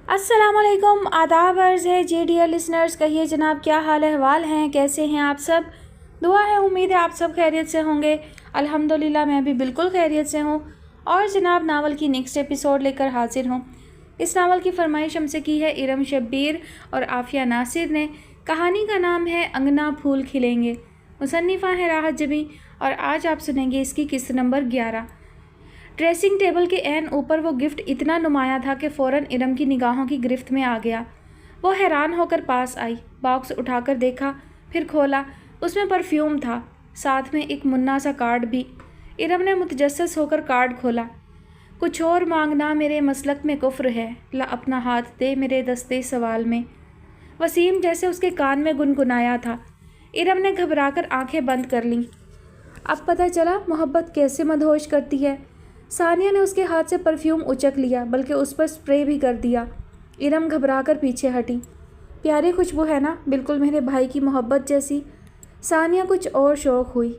अस्सलाम वालेकुम, आदाब अर्ज़ है जी डियर लिसनर्स। कहिए जनाब, क्या हाल अहवाल हैं, कैसे हैं आप सब? दुआ है, उम्मीद है आप सब खैरियत से होंगे। अल्हम्दुलिल्लाह मैं भी बिल्कुल खैरियत से हूँ। और जनाब नावल की नेक्स्ट एपिसोड लेकर हाजिर हूँ। इस नावल की फरमाइश हमसे की है इरम शब्बीर और आफिया नासिर ने। कहानी का नाम है अंगना फूल खिलेंगे। मुसन्निफ़ा है राहत जबी और आज आप सुनेंगे इसकी किस्त नंबर 11। ड्रेसिंग टेबल के ऐन ऊपर वो गिफ्ट इतना नुमाया था कि फ़ौरन इरम की निगाहों की गिरफ्त में आ गया। वो हैरान होकर पास आई, बॉक्स उठाकर देखा, फिर खोला। उसमें परफ्यूम था, साथ में एक मुन्ना सा कार्ड भी। इरम ने मुतजस्सिस होकर कार्ड खोला। कुछ और मांगना मेरे मसलक में कुफ्र है, ला अपना हाथ दे मेरे दस्ते सवाल में। वसीम जैसे उसके कान में गुनगुनाया था। इरम ने घबराकर आंखें बंद कर लीं। अब पता चला मोहब्बत कैसे मदहोश करती है। सानिया ने उसके हाथ से परफ्यूम उचक लिया, बल्कि उस पर स्प्रे भी कर दिया। इरम घबराकर पीछे हटी। प्यारी खुशबू है ना, बिल्कुल मेरे भाई की मोहब्बत जैसी। सानिया कुछ और शौक हुई।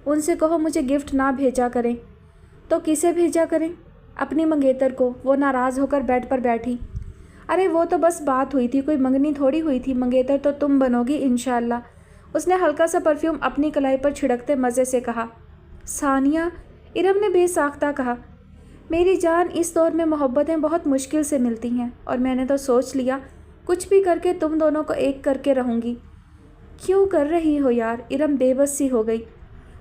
उनसे कहो मुझे गिफ्ट ना भेजा करें। तो किसे भेजा करें? अपनी मंगेतर को। वो नाराज़ होकर बेड पर बैठी। अरे वो तो बस बात हुई थी, कोई मंगनी थोड़ी हुई थी। मंगेतर तो तुम बनोगी इंशाअल्लाह। उसने हल्का सा परफ्यूम अपनी कलाई पर छिड़कते मज़े से कहा। सानिया, इरम ने बेसाख्ता कहा, मेरी जान, इस दौर में मोहब्बतें बहुत मुश्किल से मिलती हैं और मैंने तो सोच लिया कुछ भी करके तुम दोनों को एक करके रहूँगी। क्यों कर रही हो यार? इरम बेबस सी हो गई।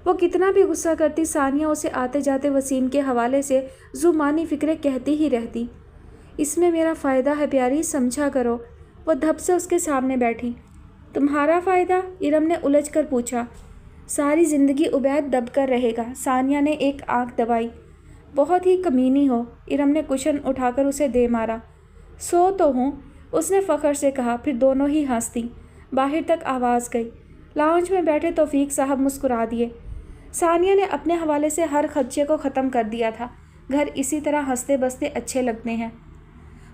वो कितना भी गुस्सा करती, सानिया उसे आते जाते वसीम के हवाले से जुबानी फ़िक्रें कहती ही रहती। इसमें मेरा फ़ायदा है प्यारी, समझा करो। वो धप से उसके सामने बैठी। तुम्हारा फ़ायदा? इरम ने उलझ कर पूछा। सारी ज़िंदगी उबैद दब कर रहेगा। सानिया ने एक आंख दबाई। बहुत ही कमीनी हो। इरम ने कुशन उठाकर उसे दे मारा। सो तो हूँ, उसने फ़ख्र से कहा। फिर दोनों ही हंस दी। बाहर तक आवाज़ गई। लाउंज में बैठे तौफीक साहब मुस्कुरा दिए। सानिया ने अपने हवाले से हर खदशे को ख़त्म कर दिया था। घर इसी तरह हंसते बसते अच्छे लगते हैं।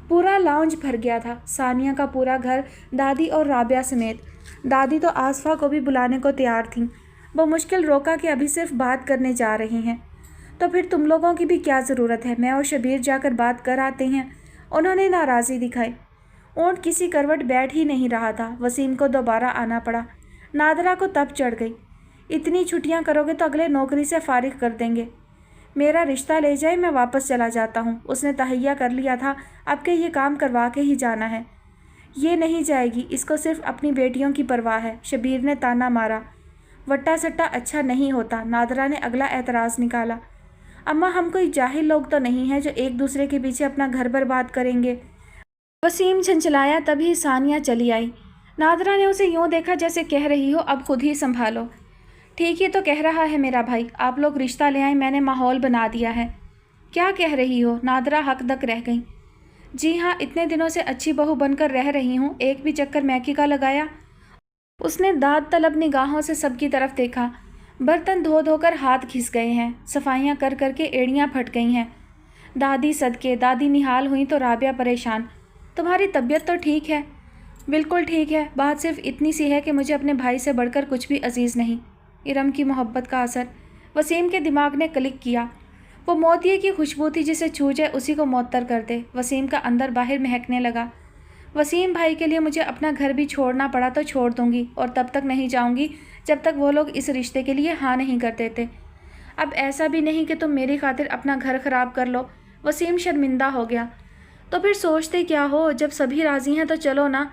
पूरा लाउंज भर गया था। सानिया का पूरा घर, दादी और राबिया समेत। दादी तो आसफ़ा को भी बुलाने को तैयार थीं। वो मुश्किल रोका कि अभी सिर्फ बात करने जा रही हैं। तो फिर तुम लोगों की भी क्या ज़रूरत है, मैं और शबीर जाकर बात कर आते हैं। उन्होंने नाराज़ी दिखाई। ऊँट किसी करवट बैठ ही नहीं रहा था। वसीम को दोबारा आना पड़ा। नादरा को तब चढ़ गई। इतनी छुट्टियाँ करोगे तो अगले नौकरी से फारिग कर देंगे। मेरा रिश्ता ले जाए, मैं वापस चला जाता हूँ। उसने तहैया कर लिया था, अब के ये काम करवा के ही जाना है। ये नहीं जाएगी, इसको सिर्फ अपनी बेटियों की परवाह है। शबीर ने ताना मारा। वट्टा सट्टा अच्छा नहीं होता। नादरा ने अगला एतराज़ निकाला। अम्मा, हम कोई जाहिल लोग तो नहीं हैं जो एक दूसरे के पीछे अपना घर बर्बाद करेंगे। वसीम झंझलाया, तभी सानिया चली आई। नादरा ने उसे यूँ देखा जैसे कह रही हो अब खुद ही संभालो। ठीक ही तो कह रहा है मेरा भाई, आप लोग रिश्ता ले आए, मैंने माहौल बना दिया है। क्या कह रही हो? नादरा हकदक रह गई। जी हाँ, इतने दिनों से अच्छी बहू बनकर रह रही हूँ, एक भी चक्कर मैकी का लगाया? उसने दाद तलब निगाहों से सबकी तरफ देखा। बर्तन धो धोकर हाथ घिस गए हैं, सफाइयाँ कर करके एड़ियाँ फट गई हैं। दादी सदके। दादी निहाल हुई तो राबिया परेशान। तुम्हारी तबीयत तो ठीक है? बिल्कुल ठीक है, बात सिर्फ इतनी सी है कि मुझे अपने भाई से बढ़कर कुछ भी अजीज़ नहीं। इरम की मोहब्बत का असर। वसीम के दिमाग ने क्लिक किया। वो मोतिये की खुशबू थी, जिसे छू जाए उसी को मुअत्तर कर दे। वसीम का अंदर बाहर महकने लगा। वसीम भाई के लिए मुझे अपना घर भी छोड़ना पड़ा तो छोड़ दूंगी, और तब तक नहीं जाऊंगी जब तक वो लोग इस रिश्ते के लिए हाँ नहीं कर देते। अब ऐसा भी नहीं कि तुम मेरी खातिर अपना घर ख़राब कर लो। वसीम शर्मिंदा हो गया। तो फिर सोचते क्या हो, जब सभी राज़ी हैं तो चलो ना।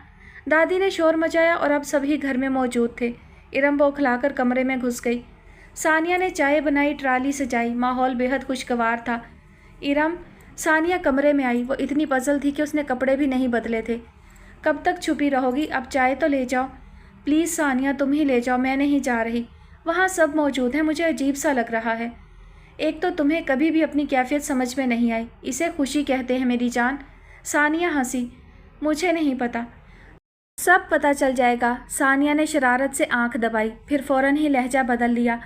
दादी ने शोर मचाया और अब सभी घर में मौजूद थे। इरम बौखलाकर कमरे में घुस गई। सानिया ने चाय बनाई, ट्राली सजाई। माहौल बेहद खुशगवार था। इरम। सानिया कमरे में आई। वो इतनी पजल थी कि उसने कपड़े भी नहीं बदले थे। कब तक छुपी रहोगी? अब चाय तो ले जाओ। प्लीज़ सानिया, तुम ही ले जाओ, मैं नहीं जा रही। वहाँ सब मौजूद हैं, मुझे अजीब सा लग रहा है। एक तो तुम्हें कभी भी अपनी कैफियत समझ में नहीं आई। इसे खुशी कहते हैं मेरी जान। सानिया हंसी। मुझे नहीं पता, सब पता चल जाएगा। सानिया ने शरारत से आंख दबाई, फिर फ़ौरन ही लहजा बदल लिया।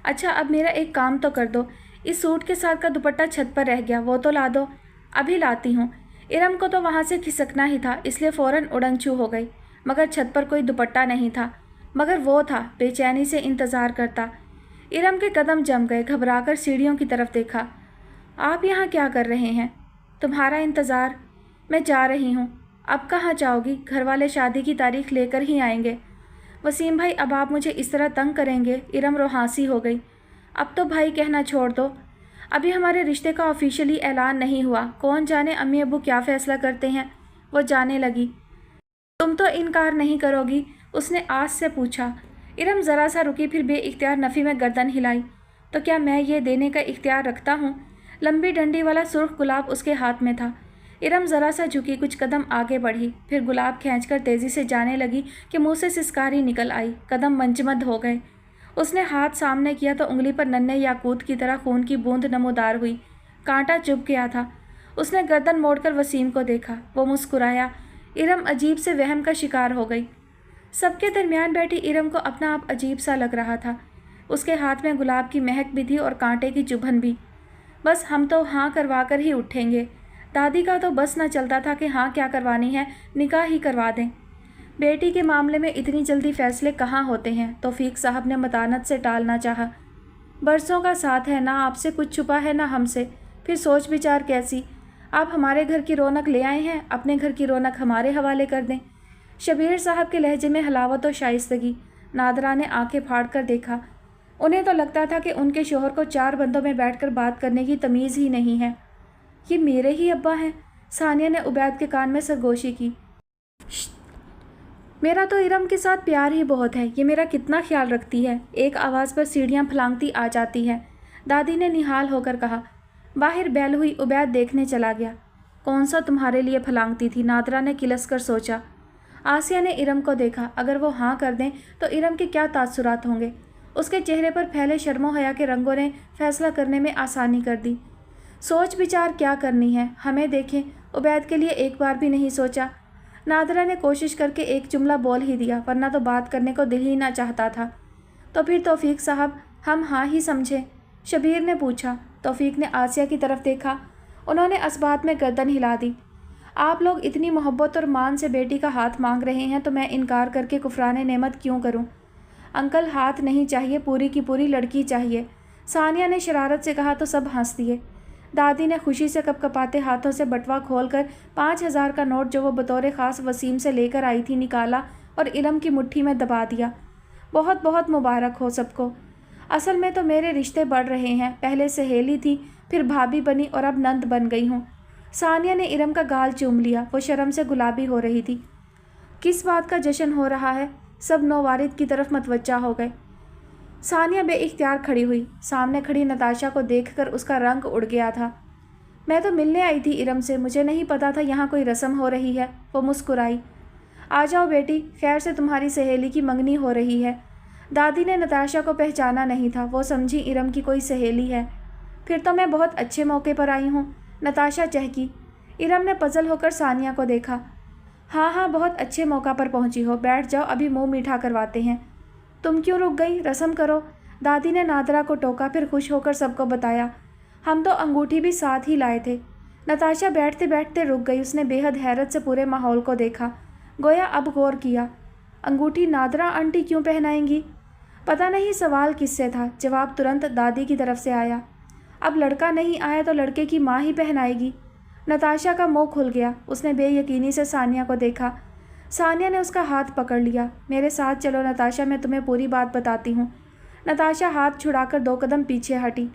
अच्छा, अब मेरा एक काम तो कर दो। इस सूट के साथ का दुपट्टा छत पर रह गया, वो तो ला दो। अभी लाती हूँ। इरम को तो वहाँ से खिसकना ही था, इसलिए फ़ौरन उड़नछू हो गई। मगर छत पर कोई दुपट्टा नहीं था। मगर वो था, बेचैनी से इंतज़ार करता। इरम के कदम जम गए। घबराकर सीढ़ियों की तरफ देखा। आप यहाँ क्या कर रहे हैं? तुम्हारा इंतज़ार। मैं जा रही हूँ। अब कहाँ जाओगी? घर वाले शादी की तारीख लेकर ही आएंगे। वसीम भाई, अब आप मुझे इस तरह तंग करेंगे? इरम रोहासी हो गई। अब तो भाई कहना छोड़ दो। अभी हमारे रिश्ते का ऑफिशियली ऐलान नहीं हुआ, कौन जाने अम्मी अब्बू क्या फ़ैसला करते हैं। वो जाने लगी। तुम तो इनकार नहीं करोगी? उसने आस से पूछा। इरम ज़रा सा रुकी, फिर बेइख्तियार नफ़ी में गर्दन हिलाई। तो क्या मैं ये देने का इख्तियार रखता हूँ? लंबी डंडी वाला सुर्ख गुलाब उसके हाथ में था। इरम ज़रा सा झुकी, कुछ कदम आगे बढ़ी, फिर गुलाब खींचकर तेज़ी से जाने लगी कि मुँह से सिसकारी निकल आई। कदम मंजमद हो गए। उसने हाथ सामने किया तो उंगली पर नन्हे याकूत की तरह खून की बूंद नमूदार हुई। कांटा चुभ गया था। उसने गर्दन मोड़कर वसीम को देखा। वो मुस्कुराया। इरम अजीब से वहम का शिकार हो गई। सबके दरमियान बैठी इरम को अपना आप अजीब सा लग रहा था। उसके हाथ में गुलाब की महक भी थी और कांटे की चुभन भी। बस हम तो हाँ करवा कर ही उठेंगे। दादी का तो बस न चलता था कि हाँ क्या करवानी है, निकाह ही करवा दें। बेटी के मामले में इतनी जल्दी फैसले कहाँ होते हैं। तौफीक साहब ने मतानत से टालना चाहा। बरसों का साथ है, ना आपसे कुछ छुपा है ना हमसे, फिर सोच विचार कैसी। आप हमारे घर की रौनक ले आए हैं, अपने घर की रौनक हमारे हवाले कर दें। शबीर साहब के लहजे में हलावत और शाइस्तगी। नादरा ने आंखें फाड़ कर देखा। उन्हें तो लगता था कि उनके शोहर को 4 बंदों में बैठकर बात करने की तमीज़ ही नहीं है। ये मेरे ही अब्बा हैं। सानिया ने उबैद के कान में सरगोशी की। मेरा तो इरम के साथ प्यार ही बहुत है, ये मेरा कितना ख्याल रखती है। एक आवाज़ पर सीढ़ियाँ फलांगती आ जाती है। दादी ने निहाल होकर कहा। बाहर बैल हुई। उबैद देखने चला गया। कौन सा तुम्हारे लिए फलांगती थी? नादरा ने किलस कर सोचा। आसिया ने इरम को देखा। अगर वो हाँ कर दें तो इरम के क्या तासुरात होंगे। उसके चेहरे पर फैले शर्मो हया के रंगों ने फैसला करने में आसानी कर दी। सोच विचार क्या करनी है, हमें देखें। उबैद के लिए एक बार भी नहीं सोचा। नादरा ने कोशिश करके एक जुमला बोल ही दिया, वरना तो बात करने को दिल ही ना चाहता था। तो फिर तौफीक साहब, हम हाँ ही समझे? शबीर ने पूछा। तौफीक ने आसिया की तरफ देखा। उन्होंने असबात में गर्दन हिला दी। आप लोग इतनी मोहब्बत और मान से बेटी का हाथ मांग रहे हैं तो मैं इनकार करके कुफराने नेमत क्यों करूं? अंकल, हाथ नहीं चाहिए, पूरी की पूरी लड़की चाहिए। सानिया ने शरारत से कहा तो सब हंस दिए। दादी ने खुशी से कपकपाते हाथों से बटवा खोलकर 5000 का नोट जो वो बतौर ख़ास वसीम से लेकर आई थी निकाला और इरम की मुट्ठी में दबा दिया। बहुत बहुत मुबारक हो सबको। असल में तो मेरे रिश्ते बढ़ रहे हैं। पहले सहेली थी, फिर भाभी बनी और अब नंद बन गई हूँ। सानिया ने इरम का गाल चूम लिया। वो शर्म से गुलाबी हो रही थी। किस बात का जश्न हो रहा है? सब नौवारिद की तरफ मतवज्जा हो गए। सानिया बेइख्तियार खड़ी हुई। सामने खड़ी नताशा को देखकर उसका रंग उड़ गया था। मैं तो मिलने आई थी इरम से, मुझे नहीं पता था यहाँ कोई रस्म हो रही है। वो मुस्कुराई। आ जाओ बेटी, खैर से तुम्हारी सहेली की मंगनी हो रही है। दादी ने नताशा को पहचाना नहीं था। वो समझी इरम की कोई सहेली है। फिर तो मैं बहुत अच्छे मौके पर आई हूँ, नताशा चहकी। इरम ने पजल होकर सानिया को देखा। हाँ हाँ, बहुत अच्छे मौका पर पहुँची हो। बैठ जाओ, अभी मुँह मीठा करवाते हैं। तुम क्यों रुक गई? रस्म करो। दादी ने नादरा को टोका, फिर खुश होकर सबको बताया। हम तो अंगूठी भी साथ ही लाए थे। नताशा बैठते बैठते रुक गई। उसने बेहद हैरत से पूरे माहौल को देखा, गोया अब गौर किया। अंगूठी नादरा आंटी क्यों पहनाएंगी? पता नहीं सवाल किससे था। जवाब तुरंत दादी की तरफ से आया। अब लड़का नहीं आया तो लड़के की माँ ही पहनाएगी। नताशा का मुँह खुल गया। उसने बेयकीनी से सानिया को देखा। सानिया ने उसका हाथ पकड़ लिया। मेरे साथ चलो नताशा, मैं तुम्हें पूरी बात बताती हूँ। नताशा हाथ छुड़ाकर 2 कदम पीछे हटी।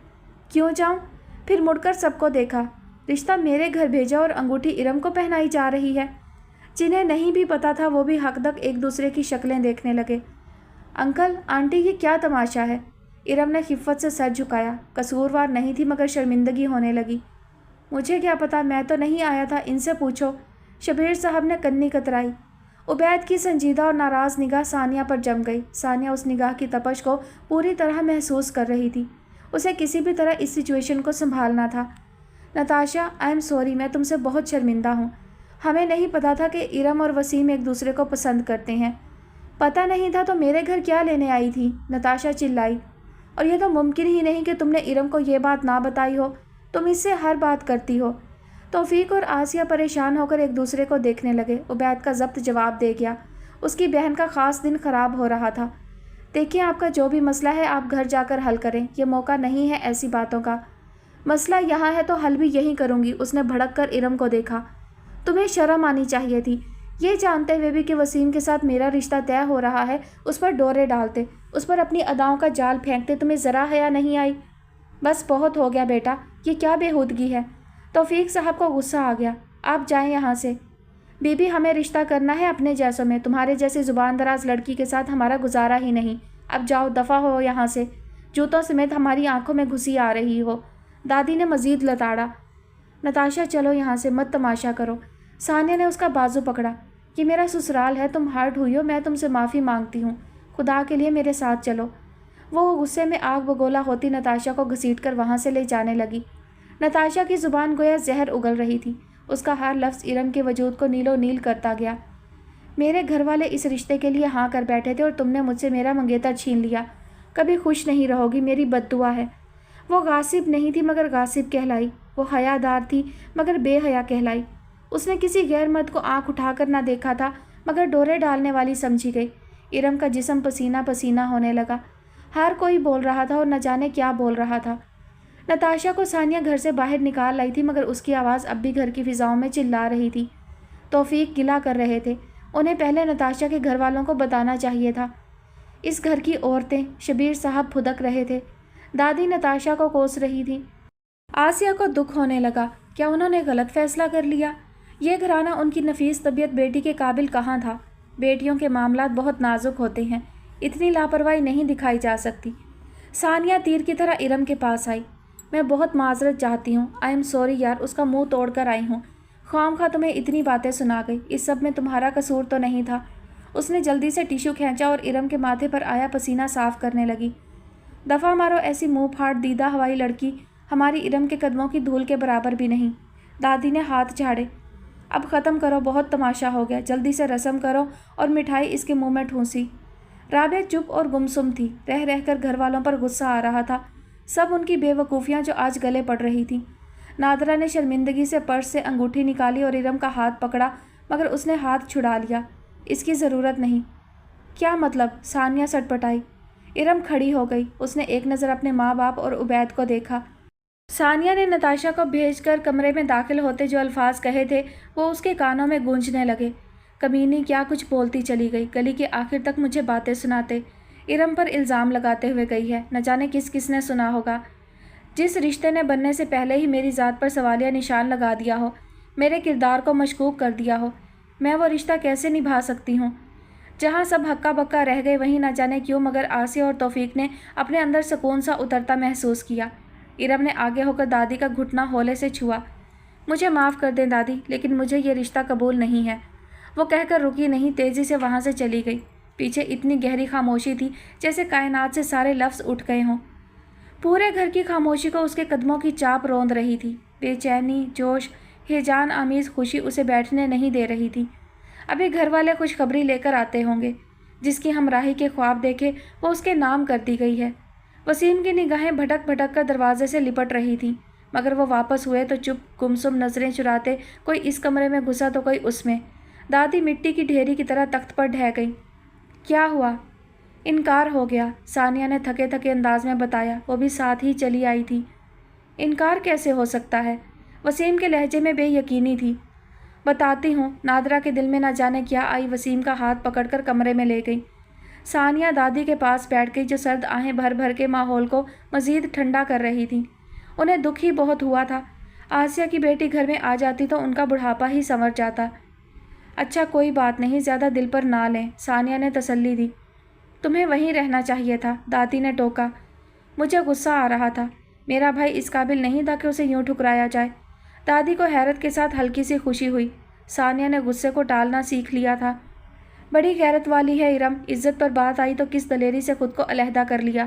क्यों जाऊँ? फिर मुड़कर सबको देखा। रिश्ता मेरे घर भेजा और अंगूठी इरम को पहनाई जा रही है। जिन्हें नहीं भी पता था वो भी हकदक एक दूसरे की शक्लें देखने लगे। अंकल, आंटी, ये क्या तमाशा है? इरम ने खिफ़्फ़त से सर झुकाया। कसूरवार नहीं थी मगर शर्मिंदगी होने लगी। मुझे क्या पता, मैं तो नहीं आया था, इनसे पूछो। शबीर साहब ने कन्नी कतराई। उबैद की संजीदा और नाराज़ निगाह सानिया पर जम गई। सानिया उस निगाह की तपश को पूरी तरह महसूस कर रही थी। उसे किसी भी तरह इस सिचुएशन को संभालना था। नताशा, आई एम सॉरी, मैं तुमसे बहुत शर्मिंदा हूँ। हमें नहीं पता था कि इरम और वसीम एक दूसरे को पसंद करते हैं। पता नहीं था तो मेरे घर क्या लेने आई थी? नताशा चिल्लाई। और यह तो मुमकिन ही नहीं कि तुमने इरम को ये बात ना बताई हो। तुम इससे हर बात करती हो। तौफीक और आसिया परेशान होकर एक दूसरे को देखने लगे। उबैद का ज़ब्त जवाब दे गया। उसकी बहन का ख़ास दिन ख़राब हो रहा था। देखिए, आपका जो भी मसला है आप घर जाकर हल करें। यह मौका नहीं है ऐसी बातों का। मसला यहाँ है तो हल भी यहीं करूँगी। उसने भड़क कर इरम को देखा। تمہیں شرم آنی چاہیے تھی۔ یہ جانتے ہوئے بھی کہ وسیم کے ساتھ میرا رشتہ طے ہو رہا ہے اس پر ڈورے ڈالتے، اس پر اپنی اداؤں کا جال پھینکتے، تمہیں ذرا حیا نہیں آئی؟ بس بہت ہو گیا بیٹا، یہ کیا بےہودگی ہے؟ توفیق صاحب کو غصہ آ گیا۔ آپ جائیں یہاں سے۔ بی بی ہمیں رشتہ کرنا ہے اپنے جیسوں میں، تمہارے جیسی زبان دراز لڑکی کے ساتھ ہمارا گزارا ہی نہیں۔ اب جاؤ، دفع ہو یہاں سے، جوتوں سمیت ہماری آنکھوں میں گھسی آ رہی ہو۔ دادی نے مزید لتاڑا۔ نتاشا چلو یہاں سے، مت تماشا کرو۔ ثانیہ نے اس کا بازو پکڑا۔ یہ میرا سسرال ہے، تم ہرٹ ہوئی ہو، میں تم سے معافی مانگتی ہوں، خدا کے لیے میرے ساتھ چلو۔ وہ غصے میں آگ بگولا ہوتی نتاشا کو گھسیٹ کر وہاں سے لے جانے لگی۔ نتاشا کی زبان گویا زہر اگل رہی تھی، اس کا ہر لفظ ارم کے وجود کو نیلو نیل کرتا گیا۔ میرے گھر والے اس رشتے کے لیے ہاں کر بیٹھے تھے اور تم نے مجھ سے میرا منگیتر چھین لیا۔ کبھی خوش نہیں رہو گی، میری بد دعا ہے۔ وہ غاصب نہیں تھی مگر غاصب کہلائی، وہ حیا دار تھی مگر بے حیا کہلائی۔ اس نے کسی غیر مرد کو آنکھ اٹھا کر نہ دیکھا تھا مگر ڈورے ڈالنے والی سمجھی گئی۔ ارم کا جسم پسینہ پسینہ ہونے لگا، ہر کوئی بول رہا تھا اور نہ جانے کیا بول رہا تھا۔ نتاشا کو ثانیہ گھر سے باہر نکال لائی تھی مگر اس کی آواز اب بھی گھر کی فضاؤں میں چلا رہی تھی۔ توفیق گلہ کر رہے تھے، انہیں پہلے نتاشا کے گھر والوں کو بتانا چاہیے تھا۔ اس گھر کی عورتیں، شبیر صاحب پھدک رہے تھے، دادی نتاشا کو کوس رہی تھی۔ آسیہ کو دکھ ہونے لگا، کیا انہوں نے غلط فیصلہ کر لیا؟ یہ گھرانہ ان کی نفیس طبیعت بیٹی کے قابل کہاں تھا؟ بیٹیوں کے معاملات بہت نازک ہوتے ہیں، اتنی لاپرواہی نہیں دکھائی جا سکتی۔ ثانیہ تیر کی طرح ارم کے پاس آئی۔ میں بہت معذرت چاہتی ہوں، آئی ایم سوری یار، اس کا منہ توڑ کر آئی ہوں، خواہ خواہ تمہیں اتنی باتیں سنا گئی، اس سب میں تمہارا قصور تو نہیں تھا۔ اس نے جلدی سے ٹیشو کھینچا اور ارم کے ماتھے پر آیا پسینہ صاف کرنے لگی۔ دفعہ مارو، ایسی منہ پھاڑ دیدہ ہوائی لڑکی ہماری ارم کے قدموں کی دھول کے برابر بھی نہیں۔ دادی نے ہاتھ جھاڑے۔ اب ختم کرو، بہت تماشا ہو گیا، جلدی سے رسم کرو، اور مٹھائی اس کے منہ میں ٹھونسی۔ رابعہ چپ اور گمسم تھی، رہ رہ کر گھر والوں پر غصہ آ رہا تھا، سب ان کی بے وقوفیاں جو آج گلے پڑ رہی تھیں۔ نادرہ نے شرمندگی سے پرس سے انگوٹھی نکالی اور ارم کا ہاتھ پکڑا مگر اس نے ہاتھ چھڑا لیا۔ اس کی ضرورت نہیں۔ کیا مطلب؟ ثانیہ سٹ پٹائی۔ ارم کھڑی ہو گئی، اس نے ایک نظر اپنے ماں باپ اور عبید کو دیکھا۔ ثانیہ نے نتاشا کو بھیج کر کمرے میں داخل ہوتے جو الفاظ کہے تھے وہ اس کے کانوں میں گونجنے لگے۔ کمینی کیا کچھ بولتی چلی گئی، گلی کے آخر تک مجھے باتیں سناتے، ارم پر الزام لگاتے ہوئے گئی ہے، نہ جانے کس کس نے سنا ہوگا۔ جس رشتے نے بننے سے پہلے ہی میری ذات پر سوالیہ نشان لگا دیا ہو، میرے کردار کو مشکوک کر دیا ہو، میں وہ رشتہ کیسے نبھا سکتی ہوں؟ جہاں سب ہکا بکا رہ گئے وہیں نہ جانے کیوں مگر آسیہ اور توفیق نے اپنے اندر سکون سا اترتا محسوس کیا۔ ارم نے آگے ہو کر دادی کا گھٹنا ہولے سے چھوا۔ مجھے معاف کر دیں دادی، لیکن مجھے یہ رشتہ قبول نہیں ہے۔ وہ کہہ کر رکی نہیں، تیزی سے وہاں سے چلی گئی۔ پیچھے اتنی گہری خاموشی تھی جیسے کائنات سے سارے لفظ اٹھ گئے ہوں۔ پورے گھر کی خاموشی کو اس کے قدموں کی چاپ روند رہی تھی۔ بے چینی، جوش، ہیجان آمیز خوشی اسے بیٹھنے نہیں دے رہی تھی۔ ابھی گھر والے خوشخبری لے کر آتے ہوں گے، جس کی ہمراہی کے خواب دیکھے وہ اس کے نام کر دی گئی ہے۔ وسیم کی نگاہیں بھٹک بھٹک کر دروازے سے لپٹ رہی تھیں مگر وہ واپس ہوئے تو چپ گمسم نظریں چراتے، کوئی اس کمرے میں گھسا تو کوئی اس میں۔ دادی مٹی کی ڈھیری کی طرح تخت پر ڈھہ گئی۔ کیا ہوا؟ انکار ہو گیا، ثانیہ نے تھکے تھکے انداز میں بتایا، وہ بھی ساتھ ہی چلی آئی تھی۔ انکار کیسے ہو سکتا ہے؟ وسیم کے لہجے میں بے یقینی تھی۔ بتاتی ہوں۔ نادرہ کے دل میں نہ جانے کیا آئی، وسیم کا ہاتھ پکڑ کر کمرے میں لے گئی۔ ثانیہ دادی کے پاس بیٹھ گئی جو سرد آہیں بھر بھر کے ماحول کو مزید ٹھنڈا کر رہی تھیں۔ انہیں دکھ ہی بہت ہوا تھا، آسیہ کی بیٹی گھر میں آ جاتی تو ان کا بڑھاپا ہی سنور جاتا۔ اچھا کوئی بات نہیں، زیادہ دل پر نہ لیں، ثانیہ نے تسلی دی۔ تمہیں وہیں رہنا چاہیے تھا، دادی نے ٹوکا۔ مجھے غصہ آ رہا تھا، میرا بھائی اس قابل نہیں تھا کہ اسے یوں ٹھکرایا جائے۔ دادی کو حیرت کے ساتھ ہلکی سی خوشی ہوئی، ثانیہ نے غصے کو ٹالنا سیکھ لیا تھا۔ بڑی غیرت والی ہے ارم، عزت پر بات آئی تو کس دلیری سے خود کو علیحدہ کر لیا،